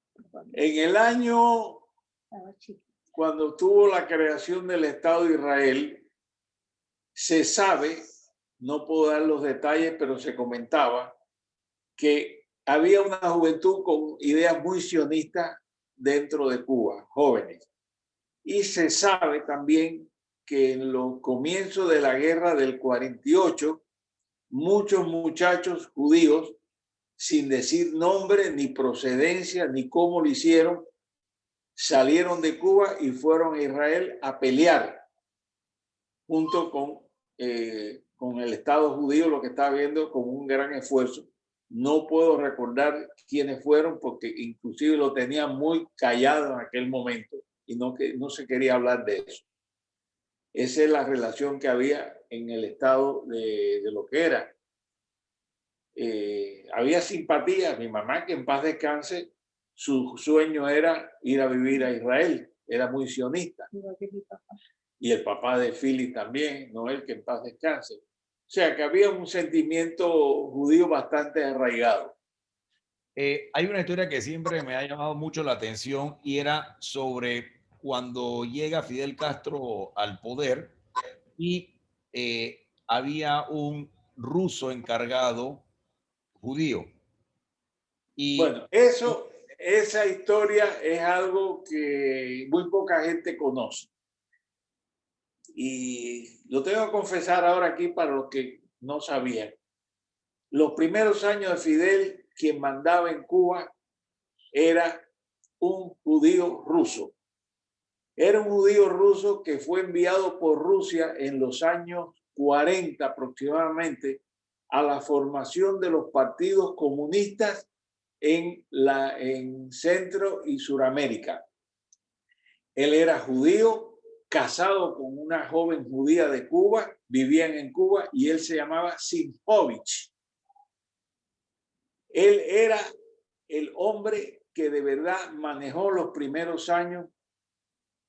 [SPEAKER 8] En el año,
[SPEAKER 5] estaba chico.
[SPEAKER 8] cuando tuvo la creación del Estado de Israel, se sabe, no puedo dar los detalles, pero se comentaba que había una juventud con ideas muy sionistas dentro de Cuba, jóvenes. Y se sabe también que en los comienzos de la guerra del 48, muchos muchachos judíos, sin decir nombre, ni procedencia, ni cómo lo hicieron, salieron de Cuba y fueron a Israel a pelear junto con el Estado judío, lo que está viendo como un gran esfuerzo. No puedo recordar quiénes fueron porque inclusive lo tenían muy callado en aquel momento y no se quería hablar de eso. Esa es la relación que había en el Estado de lo que era. Había simpatía. Mi mamá, que en paz descanse, su sueño era ir a vivir a Israel. Era muy sionista.
[SPEAKER 5] Igual que mi papá.
[SPEAKER 8] Y el papá de Philly también, Noel, que en paz descanse. O sea, que había un sentimiento judío bastante arraigado.
[SPEAKER 4] Hay una historia que siempre me ha llamado mucho la atención y era sobre cuando llega Fidel Castro al poder y había un ruso encargado judío. Y
[SPEAKER 8] Bueno, esa historia es algo que muy poca gente conoce. Y lo tengo que confesar ahora aquí para los que no sabían. Los primeros años de Fidel, quien mandaba en Cuba era un judío ruso. Era un judío ruso que fue enviado por Rusia en los años 40 aproximadamente a la formación de los partidos comunistas en Centro y Suramérica. Él era judío, casado con una joven judía de Cuba, vivían en Cuba y él se llamaba Simhovich. Él era el hombre que de verdad manejó los primeros años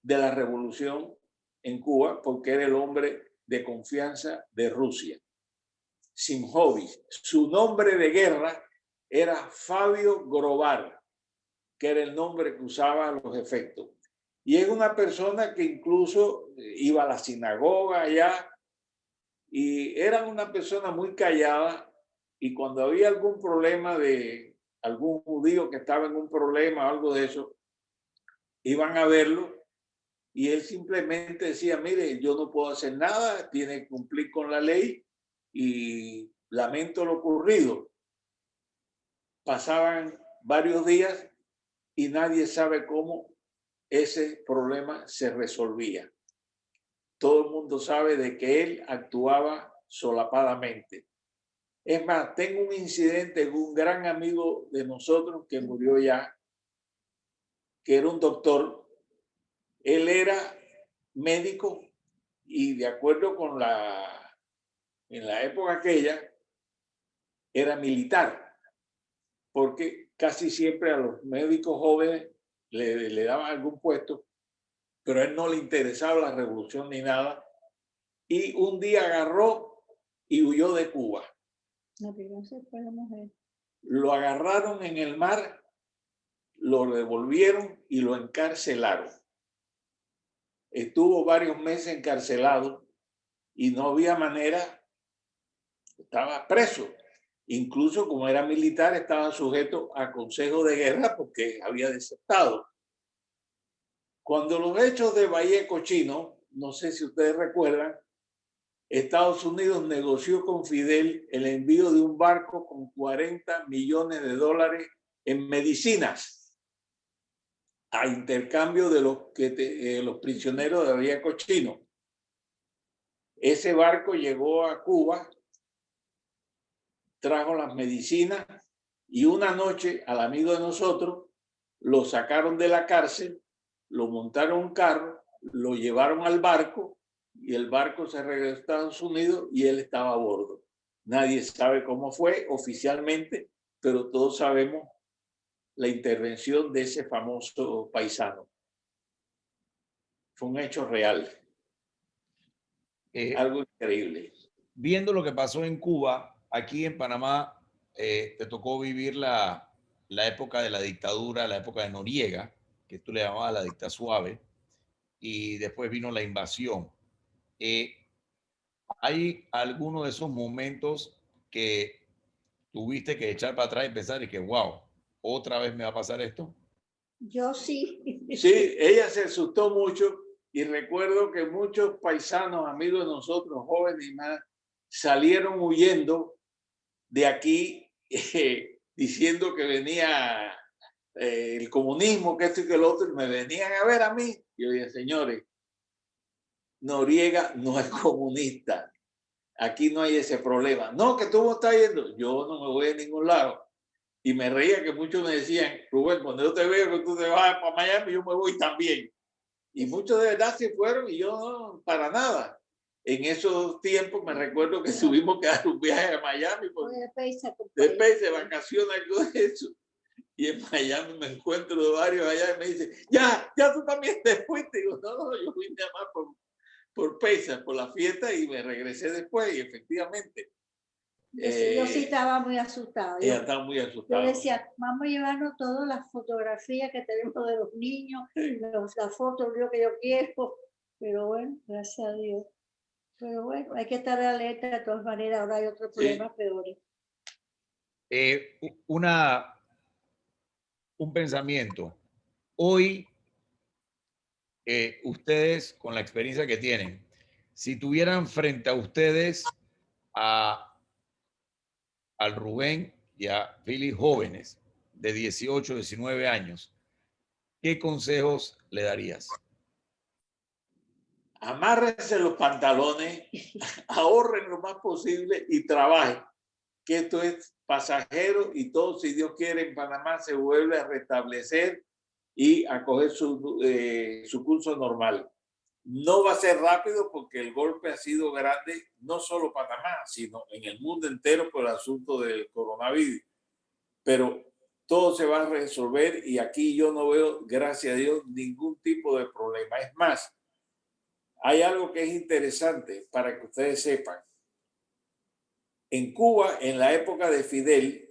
[SPEAKER 8] de la revolución en Cuba porque era el hombre de confianza de Rusia. Simhovich. Su nombre de guerra era Fabio Grobar, que era el nombre que usaba a los efectos. Y es una persona que incluso iba a la sinagoga allá y era una persona muy callada, y cuando había algún problema de algún judío que estaba en un problema o algo de eso, iban a verlo y él simplemente decía, mire, yo no puedo hacer nada, tiene que cumplir con la ley y lamento lo ocurrido. pasaban varios días y nadie sabe cómo ese problema se resolvía. Todo el mundo sabe de que él actuaba solapadamente. Es más, tengo un incidente con un gran amigo de nosotros que murió ya, que era un doctor. Él era médico y de acuerdo con en la época aquella, era militar, porque casi siempre a los médicos jóvenes le daban algún puesto, pero a él no le interesaba la revolución ni nada. Y un día agarró y huyó de Cuba.
[SPEAKER 5] No, pero no se fue la mujer.
[SPEAKER 8] Lo agarraron en el mar, lo devolvieron y lo encarcelaron. Estuvo varios meses encarcelado y no había manera, estaba preso. Incluso como era militar, estaba sujeto a consejo de guerra porque había desertado. Cuando los hechos de Bahía Cochino, no sé si ustedes recuerdan, Estados Unidos negoció con Fidel el envío de un barco con $40 millones en medicinas a intercambio de los prisioneros de Bahía Cochino. Ese barco llegó a Cuba, trajo las medicinas y una noche al amigo de nosotros lo sacaron de la cárcel, lo montaron en un carro, lo llevaron al barco y el barco se regresó a Estados Unidos y él estaba a bordo. Nadie sabe cómo fue oficialmente, pero todos sabemos la intervención de ese famoso paisano. Fue un hecho real. Algo increíble.
[SPEAKER 4] Viendo lo que pasó en Cuba, aquí en Panamá te tocó vivir la época de la dictadura, la época de Noriega, que tú le llamabas la dictadura suave, y después vino la invasión. ¿Hay alguno de esos momentos que tuviste que echar para atrás y pensar y que, wow, otra vez me va a pasar esto?
[SPEAKER 5] Yo sí.
[SPEAKER 8] Sí, ella se asustó mucho y recuerdo que muchos paisanos, amigos de nosotros, jóvenes y más, salieron huyendo de aquí diciendo que venía el comunismo, que esto y que lo otro, y me venían a ver a mí. Y yo dije, señores, Noriega no es comunista. Aquí no hay ese problema. No, que tú me estás yendo. Yo no me voy a ningún lado. Y me reía que muchos me decían, Rubén, cuando yo te veo que tú te vas para Miami, yo me voy también. Y muchos de verdad se fueron y yo no, para nada. En esos tiempos me recuerdo que tuvimos que dar un viaje a Miami. Después de vacaciones, algo de eso. Y en Miami me encuentro de varios allá y me dicen, ya tú también te fuiste. Y digo, no, yo vine más por Pesa, por la fiesta y me regresé después y efectivamente.
[SPEAKER 5] Yo sí estaba muy asustada.
[SPEAKER 8] Ella estaba muy asustada.
[SPEAKER 5] Yo decía, vamos a llevarnos todas las fotografías que tenemos de los niños, las fotos que yo quiero. Pero bueno, gracias a Dios. Pero bueno, hay que estar alerta de todas maneras. Ahora hay otros problemas peores.
[SPEAKER 4] Un pensamiento. Hoy, ustedes, con la experiencia que tienen, si tuvieran frente a ustedes al Rubén y a Philly jóvenes de 18, 19 años, ¿qué consejos le darías?
[SPEAKER 8] Amárrense los pantalones, ahorren lo más posible y trabajen, que esto es pasajero y todo, si Dios quiere, en Panamá se vuelve a restablecer y a coger su curso normal. No va a ser rápido porque el golpe ha sido grande, no solo Panamá, sino en el mundo entero por el asunto del coronavirus. Pero todo se va a resolver y aquí yo no veo, gracias a Dios, ningún tipo de problema. Es más, hay algo que es interesante para que ustedes sepan. En Cuba, en la época de Fidel,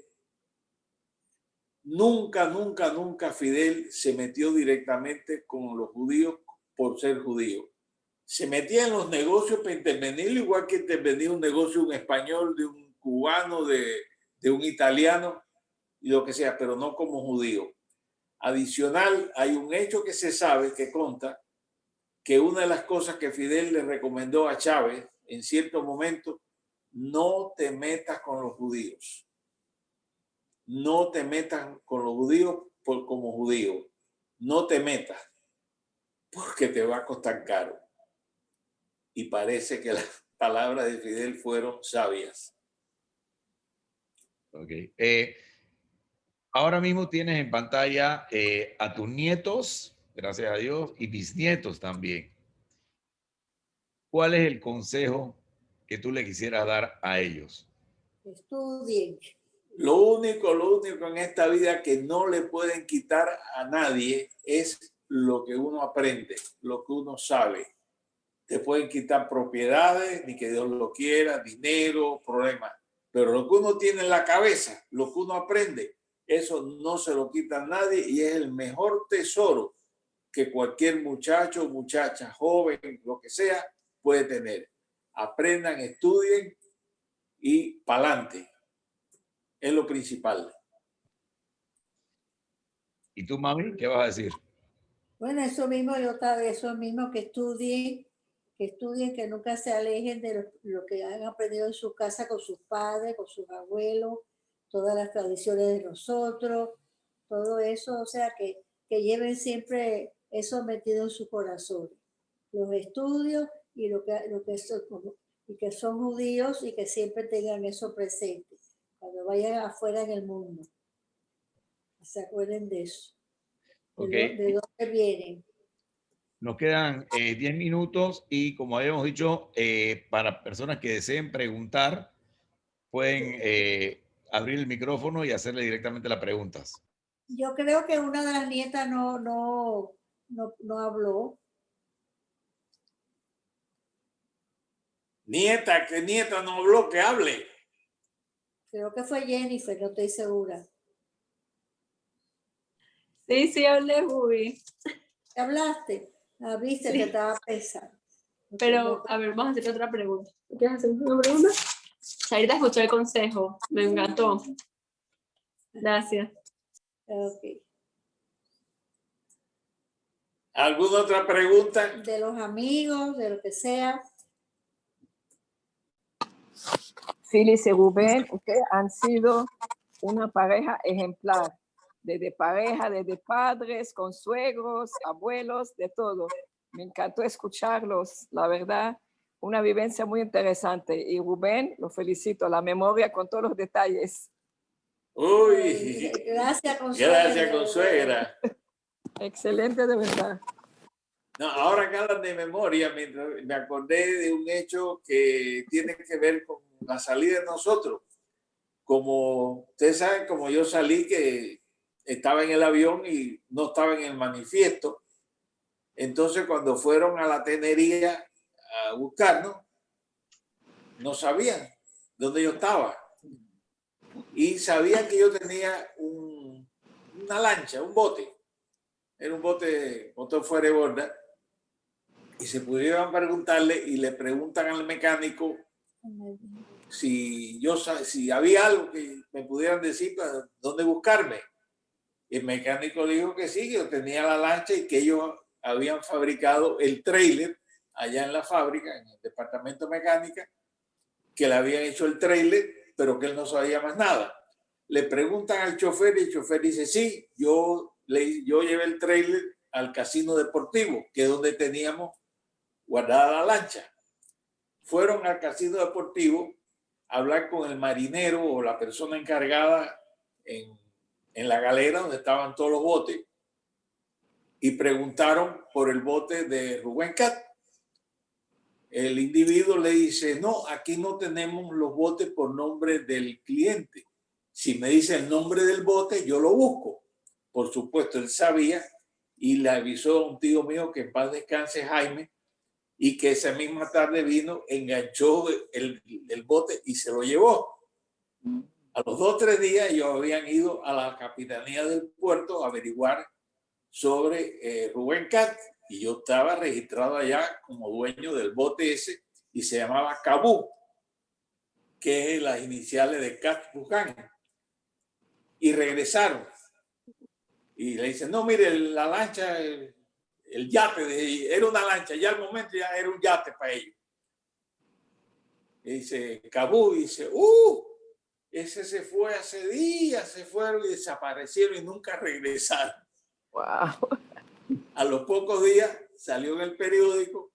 [SPEAKER 8] nunca Fidel se metió directamente con los judíos por ser judío. Se metía en los negocios para intervenir, igual que intervenía un negocio, un español, de un cubano, de un italiano, y lo que sea, pero no como judío. Adicional, hay un hecho que se sabe, que conta, que una de las cosas que Fidel le recomendó a Chávez en cierto momento, no te metas con los judíos. no te metas con los judíos como judío. No te metas, porque te va a costar caro. Y parece que las palabras de Fidel fueron sabias.
[SPEAKER 4] Ok. Ahora mismo tienes en pantalla a tus nietos, gracias a Dios, y bisnietos también. ¿Cuál es el consejo que tú le quisieras dar a ellos?
[SPEAKER 5] Estudien.
[SPEAKER 8] Lo único en esta vida que no le pueden quitar a nadie es lo que uno aprende, lo que uno sabe. Te pueden quitar propiedades, ni que Dios lo quiera, dinero, problemas. Pero lo que uno tiene en la cabeza, lo que uno aprende, eso no se lo quita a nadie y es el mejor tesoro que cualquier muchacho, muchacha, joven, lo que sea, puede tener. Aprendan, estudien y pa'lante. Es lo principal.
[SPEAKER 4] ¿Y tú, mami, qué vas a decir?
[SPEAKER 5] Bueno, eso mismo, eso mismo que estudien, que nunca se alejen de lo que han aprendido en su casa con sus padres, con sus abuelos, todas las tradiciones de nosotros, todo eso, o sea, que lleven siempre eso metido en su corazón. Los estudios y y que son judíos y que siempre tengan eso presente cuando vayan afuera en el mundo. Se acuerden de eso.
[SPEAKER 4] Okay.
[SPEAKER 5] ¿De dónde vienen?
[SPEAKER 4] Nos quedan 10 minutos y como habíamos dicho, para personas que deseen preguntar, pueden abrir el micrófono y hacerle directamente las preguntas.
[SPEAKER 5] Yo creo que una de las nietas no habló.
[SPEAKER 8] Nieta, que nieta no habló, que hable.
[SPEAKER 5] Creo que fue Jennifer, no estoy segura.
[SPEAKER 7] Sí, hablé, Bubi.
[SPEAKER 5] ¿Qué hablaste? Viste,
[SPEAKER 7] Sí.
[SPEAKER 5] que estaba pesado.
[SPEAKER 7] Pero, a ver, vamos a hacer otra pregunta. ¿Quieres hacer una pregunta? Ahorita escuché el consejo, me encantó. Gracias.
[SPEAKER 5] Okay.
[SPEAKER 8] ¿Alguna otra pregunta?
[SPEAKER 5] De los amigos, de lo que sea.
[SPEAKER 10] Phyllis y Rubén, ustedes han sido una pareja ejemplar, desde pareja, desde padres, consuegros, abuelos, de todo. Me encantó escucharlos, la verdad, una vivencia muy interesante. Y Rubén, lo felicito, la memoria con todos los detalles.
[SPEAKER 8] Uy,
[SPEAKER 5] gracias, consuegra.
[SPEAKER 8] Gracias, consuegra.
[SPEAKER 10] Excelente, de verdad.
[SPEAKER 8] No, ahora que hablan de memoria, me acordé de un hecho que tiene que ver con la salida de nosotros. Como ustedes saben, como yo salí, que estaba en el avión y no estaba en el manifiesto. Entonces, cuando fueron a la tenería a buscarnos, no sabían dónde yo estaba. Y sabían que yo tenía una lancha, un bote. Era un bote, motor fuera de borda. Y se pudieron preguntarle y le preguntan al mecánico si había algo que me pudieran decir para dónde buscarme. Y el mecánico dijo que sí, que yo tenía la lancha y que ellos habían fabricado el tráiler allá en la fábrica, en el departamento de mecánica, que le habían hecho el tráiler, pero que él no sabía más nada. Le preguntan al chofer y el chofer dice, sí, yo llevé el tráiler al casino deportivo, que es donde teníamos guardada la lancha. Fueron al casino deportivo a hablar con el marinero o la persona encargada en la galera donde estaban todos los botes y preguntaron por el bote de Rubén Cat. El individuo le dice, no, aquí no tenemos los botes por nombre del cliente. Si me dice el nombre del bote, yo lo busco. Por supuesto, él sabía y le avisó a un tío mío que en paz descanse, Jaime, y que esa misma tarde vino, enganchó el bote y se lo llevó. A los 2 o 3 días ellos habían ido a la capitanía del puerto a averiguar sobre Rubén Cat y yo estaba registrado allá como dueño del bote ese y se llamaba Cabú, que es las iniciales de Cat Buchanan. Y regresaron y le dicen, no, mire, la lancha, el yate, era una lancha, ya al momento ya era un yate para ellos. Y dice Cabú, y dice, ese se fue hace días, se fueron y desaparecieron y nunca regresaron.
[SPEAKER 10] Wow.
[SPEAKER 8] A los pocos días salió en el periódico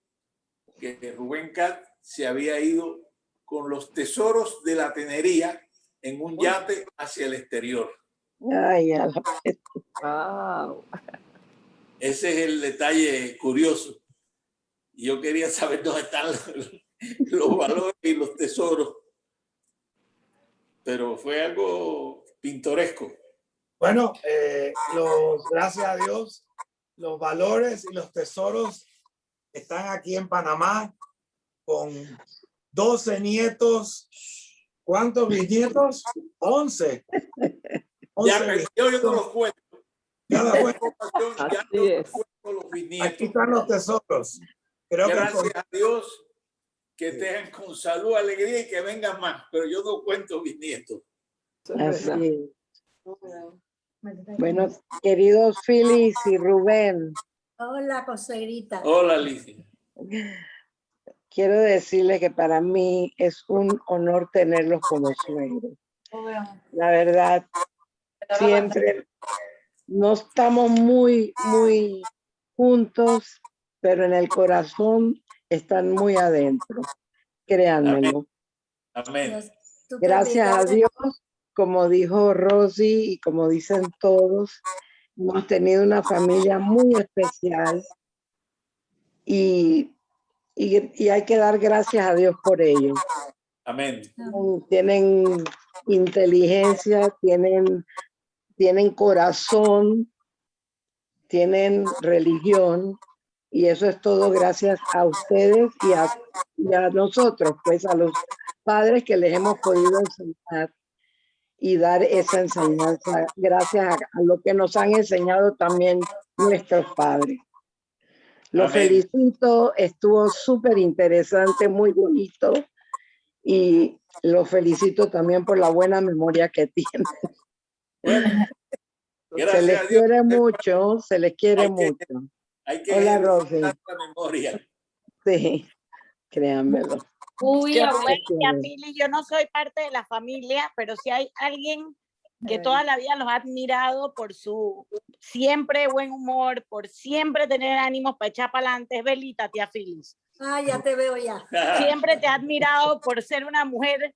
[SPEAKER 8] que Rubén Cat se había ido con los tesoros de la tenería en un yate hacia el exterior.
[SPEAKER 10] Ay, a la vez. Wow.
[SPEAKER 8] Ese es el detalle curioso. Y yo quería saber dónde están los valores y los tesoros. Pero fue algo pintoresco.
[SPEAKER 11] Bueno, gracias a Dios, los valores y los tesoros están aquí en Panamá con 12 nietos. ¿Cuántos bisnietos? 11.
[SPEAKER 8] Ya, yo no los cuento.
[SPEAKER 11] Cada uno.
[SPEAKER 8] Ya no los cuento los bisnietos.
[SPEAKER 11] Aquí están los tesoros. Creo
[SPEAKER 8] Gracias
[SPEAKER 11] que
[SPEAKER 8] a Dios que tengan con salud, alegría y que vengan más. Pero yo no cuento bisnietos.
[SPEAKER 9] Así es. Bueno, queridos Phyllis y Rubén,
[SPEAKER 5] Hola, consuegrita.
[SPEAKER 8] Hola, Alicia.
[SPEAKER 9] quiero decirles que para mí es un honor tenerlos como suegros. La verdad, siempre no estamos muy juntos, pero en el corazón están muy adentro. Créanmelo.
[SPEAKER 8] Amén.
[SPEAKER 9] Gracias a Dios, como dijo Rosy y como dicen todos, hemos tenido una familia muy especial y hay que dar gracias a Dios por ello.
[SPEAKER 8] Amén.
[SPEAKER 9] Tienen inteligencia, tienen corazón, tienen religión, y eso es todo gracias a ustedes y a nosotros, pues a los padres que les hemos podido enseñar y dar esa enseñanza gracias a lo que nos han enseñado también nuestros padres. Los felicito, estuvo súper interesante, muy bonito, y los felicito también por la buena memoria que tienen.
[SPEAKER 8] Bueno,
[SPEAKER 9] se les quiere mucho, se les quiere mucho.
[SPEAKER 8] Hay que
[SPEAKER 9] Hola, Rosy.
[SPEAKER 8] la memoria.
[SPEAKER 9] Sí, créanmelo.
[SPEAKER 12] Uy,
[SPEAKER 9] Qué
[SPEAKER 12] abuela,
[SPEAKER 9] especial.
[SPEAKER 12] Pili, yo no soy parte de la familia, pero si hay alguien que toda la vida los ha admirado por su siempre buen humor, por siempre tener ánimos para echar para adelante, es Belita, tía Phyllis.
[SPEAKER 5] Ah, ya te veo ya.
[SPEAKER 12] Siempre te ha admirado por ser una mujer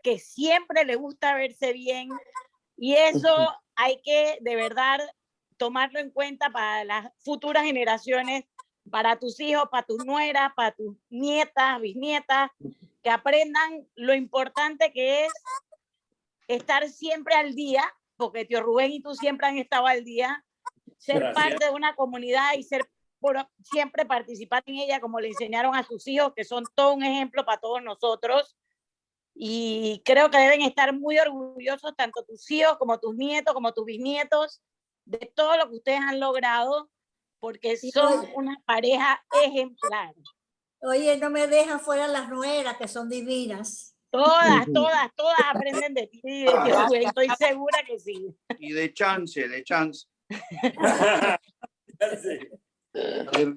[SPEAKER 12] que siempre le gusta verse bien, y eso hay que de verdad tomarlo en cuenta para las futuras generaciones, para tus hijos, para tus nueras, para tus nietas, bisnietas, que aprendan lo importante que es estar siempre al día, porque tío Rubén y tú siempre han estado al día, ser
[SPEAKER 8] Gracias.
[SPEAKER 12] parte de una comunidad y siempre participar en ella como le enseñaron a sus hijos, que son todo un ejemplo para todos nosotros. Y creo que deben estar muy orgullosos tanto tus hijos como tus nietos, como tus bisnietos, de todo lo que ustedes han logrado, porque son una pareja ejemplar.
[SPEAKER 5] Oye, no me dejan fuera las nueras, que son divinas.
[SPEAKER 12] Todas aprenden de ti y de tío Rubén, estoy segura que sí.
[SPEAKER 13] Y de chance.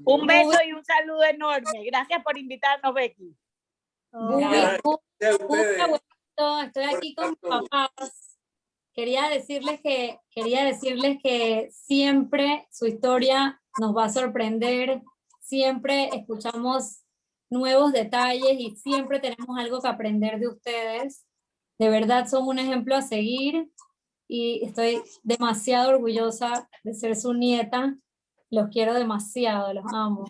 [SPEAKER 12] Un beso y un saludo enorme. Gracias por invitarnos, Becky.
[SPEAKER 14] Estoy aquí con mis papás. Quería decirles que siempre su historia nos va a sorprender, siempre escuchamos nuevos detalles y siempre tenemos algo que aprender de ustedes. De verdad son un ejemplo a seguir y estoy demasiado orgullosa de ser su nieta. Los quiero demasiado, los amo.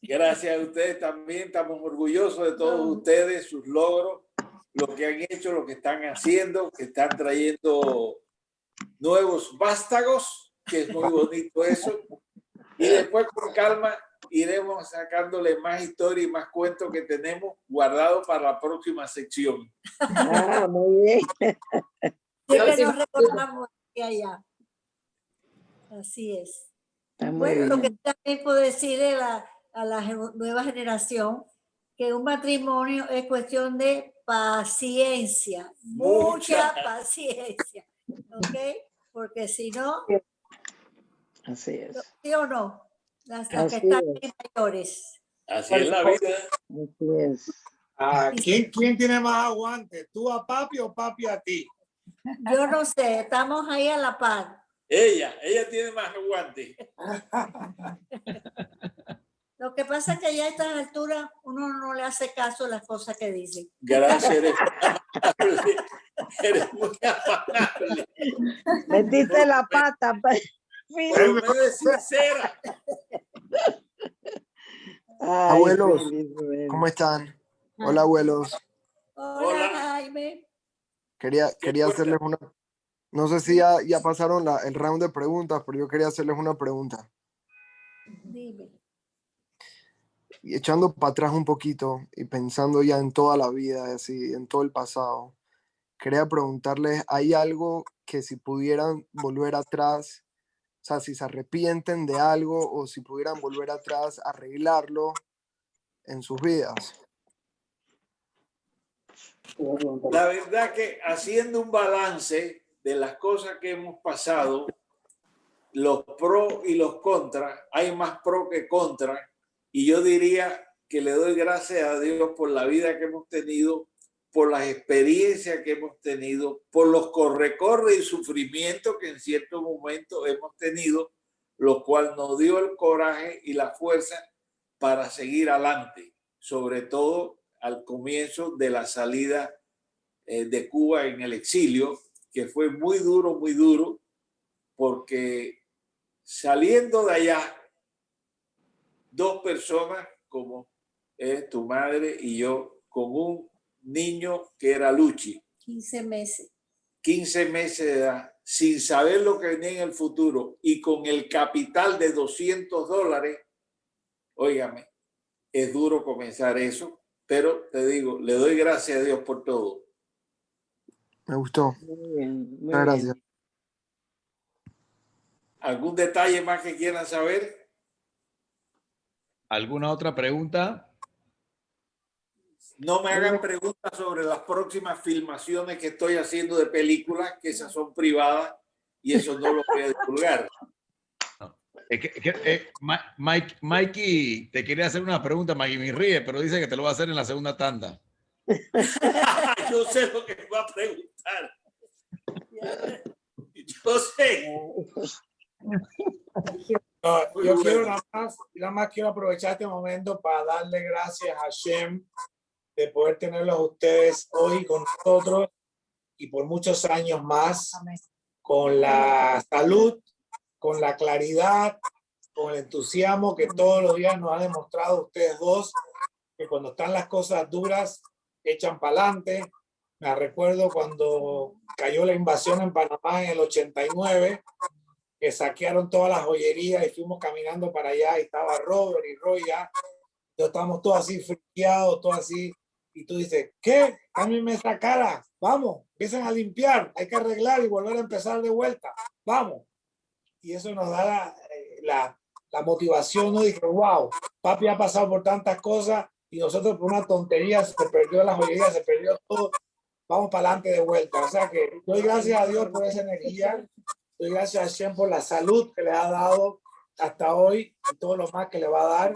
[SPEAKER 8] Gracias a ustedes también, estamos orgullosos de todos ustedes, sus logros, lo que han hecho, lo que están haciendo, que están trayendo nuevos vástagos, que es muy bonito eso. Y después con calma iremos sacándole más historia y más cuentos que tenemos guardados para la próxima sección.
[SPEAKER 9] Ah, muy bien.
[SPEAKER 5] Sí que nos recordamos aquí allá. Así es. Bueno, lo que también puedo decir a la nueva generación, que un matrimonio es cuestión de paciencia, mucha paciencia, ¿ok? Porque si no,
[SPEAKER 9] así es.
[SPEAKER 5] ¿sí o no? Las que
[SPEAKER 9] Así
[SPEAKER 5] están
[SPEAKER 9] es.
[SPEAKER 5] mayores.
[SPEAKER 8] Así es la vida.
[SPEAKER 9] Así es.
[SPEAKER 11] ¿Quién tiene más aguante? ¿Tú a papi o papi a ti?
[SPEAKER 5] Yo no sé, estamos ahí a la par.
[SPEAKER 8] Ella tiene más aguante.
[SPEAKER 5] Lo que pasa es que ya a estas alturas uno no le hace caso a las cosas que dicen.
[SPEAKER 8] Gracias, eres amable. Eres muy amable.
[SPEAKER 9] Metiste la pata.
[SPEAKER 8] Pero me eres sincera.
[SPEAKER 9] Ay,
[SPEAKER 13] Abuelos,
[SPEAKER 9] Félix, bueno.
[SPEAKER 13] ¿cómo están? Hola, abuelos.
[SPEAKER 5] Hola, Jaime.
[SPEAKER 13] Quería hacerles una... No sé si ya pasaron el round de preguntas, pero yo quería hacerles una pregunta.
[SPEAKER 5] Dime.
[SPEAKER 13] Y echando para atrás un poquito y pensando ya en toda la vida, así, en todo el pasado, quería preguntarles, ¿hay algo que si pudieran volver atrás, o sea, si se arrepienten de algo o si pudieran volver atrás, arreglarlo en sus vidas?
[SPEAKER 8] La verdad que haciendo un balance de las cosas que hemos pasado, los pros y los contras, hay más pro que contra, y yo diría que le doy gracias a Dios por la vida que hemos tenido, por las experiencias que hemos tenido, por los corre-corre y sufrimientos que en ciertos momentos hemos tenido, lo cual nos dio el coraje y la fuerza para seguir adelante, sobre todo al comienzo de la salida de Cuba en el exilio, que fue muy duro, porque saliendo de allá, dos personas como tu madre y yo, con un niño que era Luchi.
[SPEAKER 5] 15 meses.
[SPEAKER 8] 15 meses de edad, sin saber lo que venía en el futuro y con el capital de $200, óigame, es duro comenzar eso, pero te digo, le doy gracias a Dios por todo.
[SPEAKER 13] Me gustó.
[SPEAKER 9] Muy bien, muy
[SPEAKER 13] Muchas gracias.
[SPEAKER 9] bien.
[SPEAKER 8] ¿Algún detalle más que quieran saber?
[SPEAKER 4] ¿Alguna otra pregunta?
[SPEAKER 8] No me hagan preguntas sobre las próximas filmaciones que estoy haciendo de películas, que esas son privadas y eso no lo voy a divulgar.
[SPEAKER 4] Mikey, te quería hacer una pregunta, Mikey me ríe, pero dice que te lo va a hacer en la segunda tanda.
[SPEAKER 8] Yo sé lo que va a preguntar. Yo sé.
[SPEAKER 11] No, yo quiero nada más quiero aprovechar este momento para darle gracias a Hashem de poder tenerlos a ustedes hoy con nosotros y por muchos años más, con la salud, con la claridad, con el entusiasmo que todos los días nos han demostrado ustedes dos, que cuando están las cosas duras, echan para adelante. Me recuerdo cuando cayó la invasión en Panamá en el 89, que saquearon todas las joyerías y fuimos caminando para allá y estaba Robert y Roy ya. Estábamos todos así friqueados, todos así. Y tú dices, ¿qué? Cámbienme esa cara. Vamos, empiecen a limpiar. Hay que arreglar y volver a empezar de vuelta. Vamos. Y eso nos da la motivación, ¿no? Dije, wow, papi ha pasado por tantas cosas y nosotros por una tontería se perdió la joyería, se perdió todo. Vamos para adelante de vuelta. O sea que doy gracias a Dios por esa energía. Doy gracias a Hashem por la salud que le ha dado hasta hoy y todo lo más que le va a dar,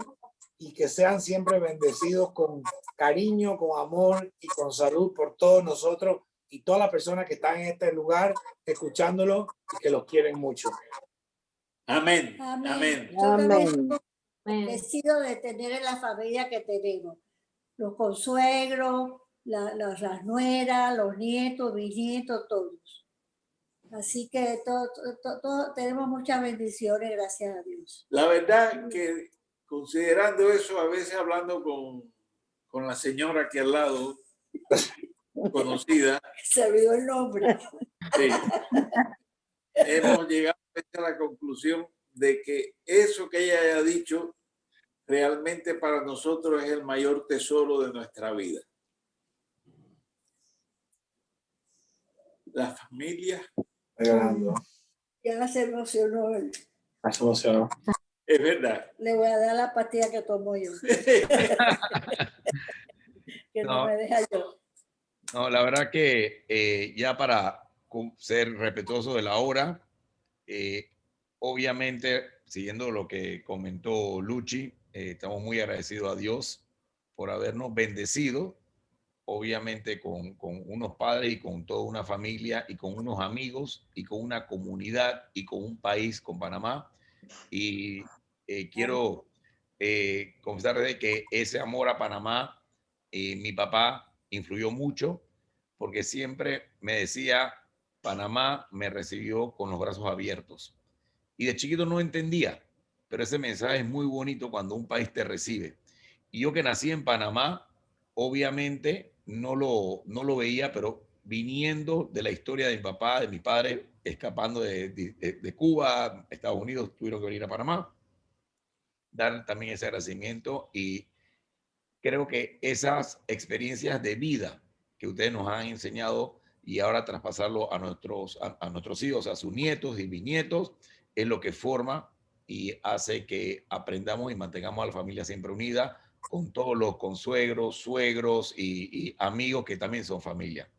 [SPEAKER 11] y que sean siempre bendecidos con cariño, con amor y con salud por todos nosotros y todas las personas que están en este lugar escuchándolo y que los quieren mucho.
[SPEAKER 8] Amén.
[SPEAKER 5] Amén.
[SPEAKER 8] Amén.
[SPEAKER 5] Yo también
[SPEAKER 9] Amén.
[SPEAKER 5] estoy bendecido de tener en la familia que tenemos. Los consuegros, las nueras, los nietos, bisnietos, todos. Así que todos tenemos muchas bendiciones, gracias a Dios.
[SPEAKER 8] La verdad que considerando eso, a veces hablando con la señora aquí al lado, conocida.
[SPEAKER 5] Se olvidó el nombre.
[SPEAKER 8] Sí. Hemos llegado a la conclusión de que eso que ella haya dicho realmente para nosotros es el mayor tesoro de nuestra vida. La familia.
[SPEAKER 5] Ya se emocionó.
[SPEAKER 8] Es verdad.
[SPEAKER 5] Le voy a dar la pastilla que tomo yo. Que no me deja yo.
[SPEAKER 4] No, la verdad que ya para ser respetuoso de la hora, obviamente, siguiendo lo que comentó Luchi, estamos muy agradecidos a Dios por habernos bendecido obviamente con unos padres y con toda una familia y con unos amigos y con una comunidad y con un país, con Panamá. Y quiero confesar de que ese amor a Panamá, mi papá influyó mucho porque siempre me decía, Panamá me recibió con los brazos abiertos. Y de chiquito no entendía, pero ese mensaje es muy bonito cuando un país te recibe. Y yo que nací en Panamá, obviamente no lo veía, pero viniendo de la historia de mi papá, de mi padre, escapando de Cuba, Estados Unidos, tuvieron que venir a Panamá, dar también ese agradecimiento. Y creo que esas experiencias de vida que ustedes nos han enseñado y ahora traspasarlo a nuestros hijos, a sus nietos y bisnietos, es lo que forma y hace que aprendamos y mantengamos a la familia siempre unida, con todos los consuegros, suegros y amigos que también son familia.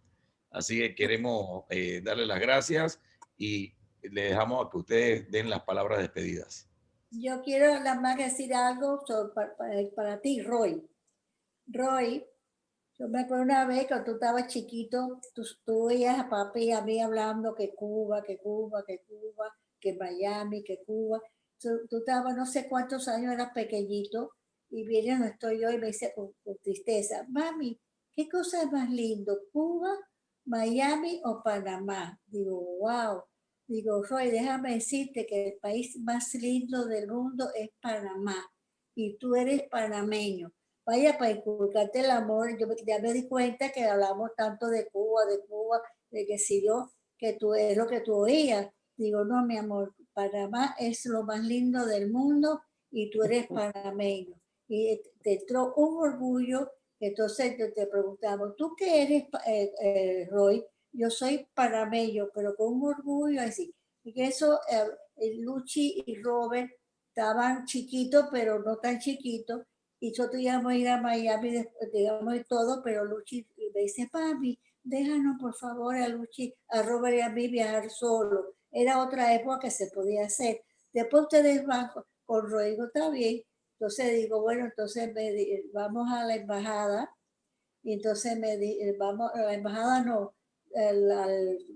[SPEAKER 4] Así que queremos darles las gracias y le dejamos a que ustedes den las palabras despedidas.
[SPEAKER 5] Yo quiero nada más decir algo para ti, Roy. Roy, yo me acuerdo una vez cuando tú estabas chiquito, tú veías a papi y a mí hablando que Cuba, que Cuba, que Cuba, que Miami, que Cuba. Tú estabas no sé cuántos años, eras pequeñito, y viene no estoy yo y me dice con tristeza, mami, ¿qué cosa es más lindo, Cuba, Miami o Panamá? Digo, wow. Digo, Roy, déjame decirte que el país más lindo del mundo es Panamá, y tú eres panameño. Vaya, para inculcarte el amor, yo ya me di cuenta que hablamos tanto de Cuba, de que si yo, que tú es lo que tú oías. Digo, no, mi amor, Panamá es lo más lindo del mundo y tú eres panameño. Y te entró un orgullo, entonces te preguntamos, ¿tú qué eres, Roy? Yo soy panameño, pero con un orgullo así. Y que eso, Luchi y Robert estaban chiquitos, pero no tan chiquitos. Y nosotros íbamos a ir a Miami, digamos y todo, pero Luchi me dice, papi, déjanos por favor a Luchi, a Robert y a mí viajar solo. Era otra época que se podía hacer. Después ustedes van con Rodrigo, está bien. Entonces digo, bueno, entonces vamos a la embajada. Y entonces vamos a la embajada, no,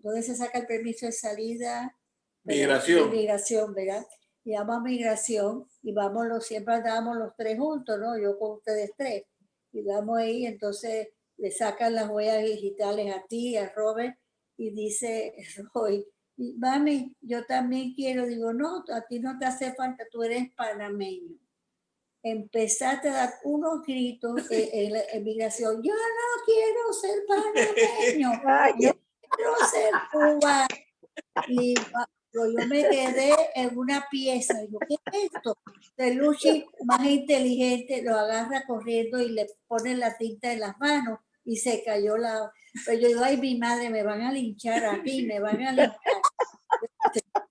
[SPEAKER 5] ¿dónde se saca el permiso de salida?
[SPEAKER 8] Migración.
[SPEAKER 5] Migración, ¿verdad? Y vamos a migración y siempre andábamos los tres juntos, ¿no? Yo con ustedes tres. Y vamos ahí, entonces le sacan las huellas digitales a ti, a Robert, y dice Roy, mami, yo también quiero. Digo, no, a ti no te hace falta, tú eres panameño. Empezaste a dar unos gritos en la migración. Yo no quiero ser panameño, yo quiero ser cubano. Y yo me quedé en una pieza. Digo, ¿qué es esto? De Luchi, más inteligente, lo agarra corriendo y le pone la tinta en las manos y se cayó la... Pero yo digo, ay, mi madre, me van a linchar aquí, me van a linchar.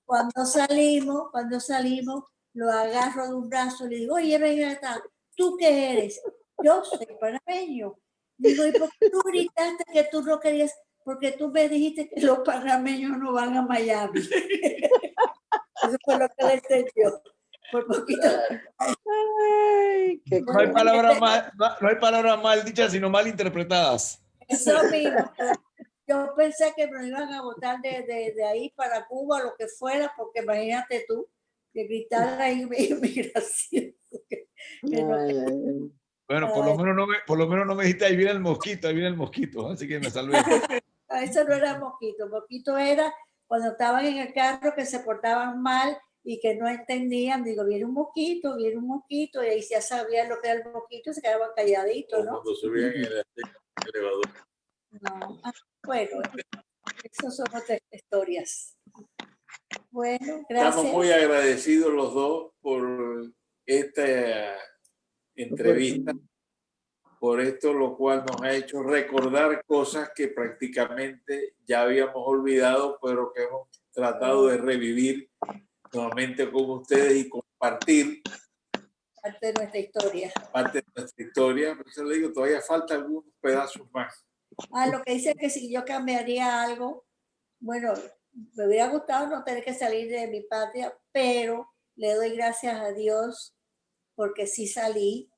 [SPEAKER 5] Cuando salimos, lo agarro de un brazo y le digo, oye, venga acá, ¿tú qué eres? Yo soy panameño. Digo, ¿y por qué tú gritaste que tú no querías? Porque tú me dijiste que los panameños no van a Miami. Eso fue lo que le entendió. Por poquito.
[SPEAKER 9] Ay, qué
[SPEAKER 4] No hay palabras mal dichas, sino mal interpretadas.
[SPEAKER 5] Eso mismo. Yo pensé que me iban a botar de ahí para Cuba, lo que fuera, porque imagínate tú, que gritar ahí inmigración.
[SPEAKER 4] Bueno, por lo menos no me dijiste, ahí viene el mosquito, así que me salvé.
[SPEAKER 5] Eso no era mosquito era cuando estaban en el carro que se portaban mal y que no entendían, digo, viene un mosquito, y ahí ya sabían lo que era el mosquito y se quedaban calladitos, ¿no?
[SPEAKER 8] Cuando subían en el elevador.
[SPEAKER 5] No. Bueno, esas son otras historias. Bueno, gracias.
[SPEAKER 8] Estamos muy agradecidos los dos por esta entrevista, por esto, lo cual nos ha hecho recordar cosas que prácticamente ya habíamos olvidado, pero que hemos tratado de revivir nuevamente con ustedes y compartir
[SPEAKER 5] parte de nuestra historia.
[SPEAKER 8] Parte de nuestra historia. Por eso le digo, todavía falta algunos pedazos más.
[SPEAKER 5] Lo que dice que si yo cambiaría algo, bueno, me hubiera gustado no tener que salir de mi patria, pero le doy gracias a Dios porque sí salí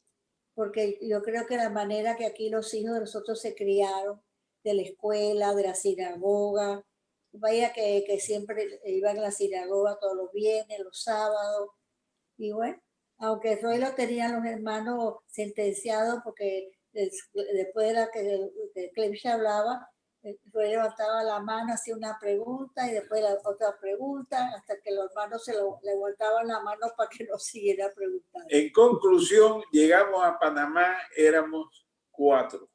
[SPEAKER 5] porque yo creo que la manera que aquí los hijos de nosotros se criaron, de la escuela, de la sinagoga, vaya que siempre iban a la sinagoga todos los viernes, los sábados, y bueno, aunque Roy lo tenían los hermanos sentenciados, porque después de la que Clemsh hablaba, Roy levantaba la mano, hacía una pregunta y después la otra pregunta, hasta que los hermanos le levantaban la mano para que no siguiera preguntando.
[SPEAKER 8] En conclusión, llegamos a Panamá, éramos 4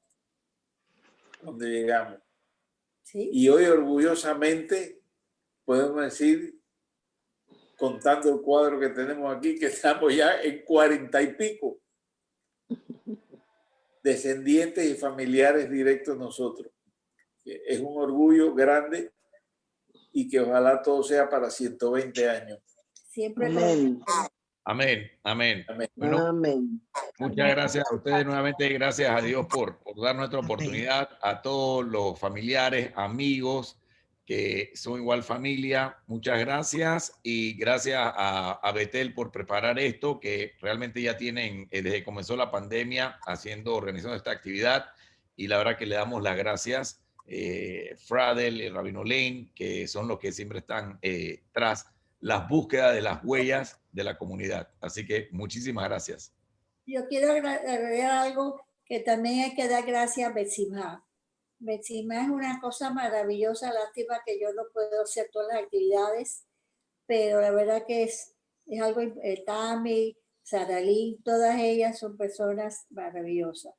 [SPEAKER 8] cuando llegamos.
[SPEAKER 5] ¿Sí?
[SPEAKER 8] Y hoy orgullosamente podemos decir, contando el cuadro que tenemos aquí, que estamos ya en 40 y pico descendientes y familiares directos nosotros. Es un orgullo grande y que ojalá todo sea para 120 años.
[SPEAKER 5] Siempre.
[SPEAKER 9] Amén.
[SPEAKER 4] Amén, amén.
[SPEAKER 8] Amén.
[SPEAKER 4] Bueno,
[SPEAKER 9] Amén.
[SPEAKER 4] muchas gracias a ustedes nuevamente, gracias a Dios por dar nuestra oportunidad, a todos los familiares, amigos que son igual familia, muchas gracias y gracias a Betel por preparar esto, que realmente ya tienen desde que comenzó la pandemia organizando esta actividad y la verdad que le damos las gracias. Fradel y Rabino Lane, que son los que siempre están tras las búsquedas de las huellas de la comunidad. Así que muchísimas gracias.
[SPEAKER 5] Yo quiero agregar algo que también hay que dar gracias a Betzimá. Betzimá es una cosa maravillosa, lástima que yo no puedo hacer todas las actividades, pero la verdad que es algo, Tami, Saralí, todas ellas son personas maravillosas.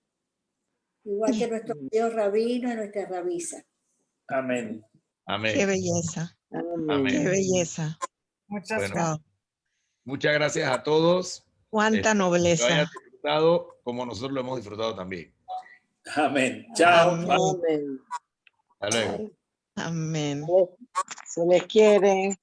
[SPEAKER 5] Igual que nuestro querido rabino y nuestra rabisa.
[SPEAKER 8] Amén.
[SPEAKER 4] Amén.
[SPEAKER 15] Qué belleza.
[SPEAKER 4] Amén.
[SPEAKER 15] Qué belleza.
[SPEAKER 11] Muchas
[SPEAKER 4] Bueno,
[SPEAKER 11] gracias.
[SPEAKER 4] muchas gracias a todos.
[SPEAKER 15] Cuánta
[SPEAKER 4] Que lo
[SPEAKER 15] nobleza.
[SPEAKER 4] hayan disfrutado como nosotros lo hemos disfrutado también.
[SPEAKER 8] Amén. Chao.
[SPEAKER 9] Amén.
[SPEAKER 4] Hasta luego.
[SPEAKER 15] Amén.
[SPEAKER 9] Se les quiere.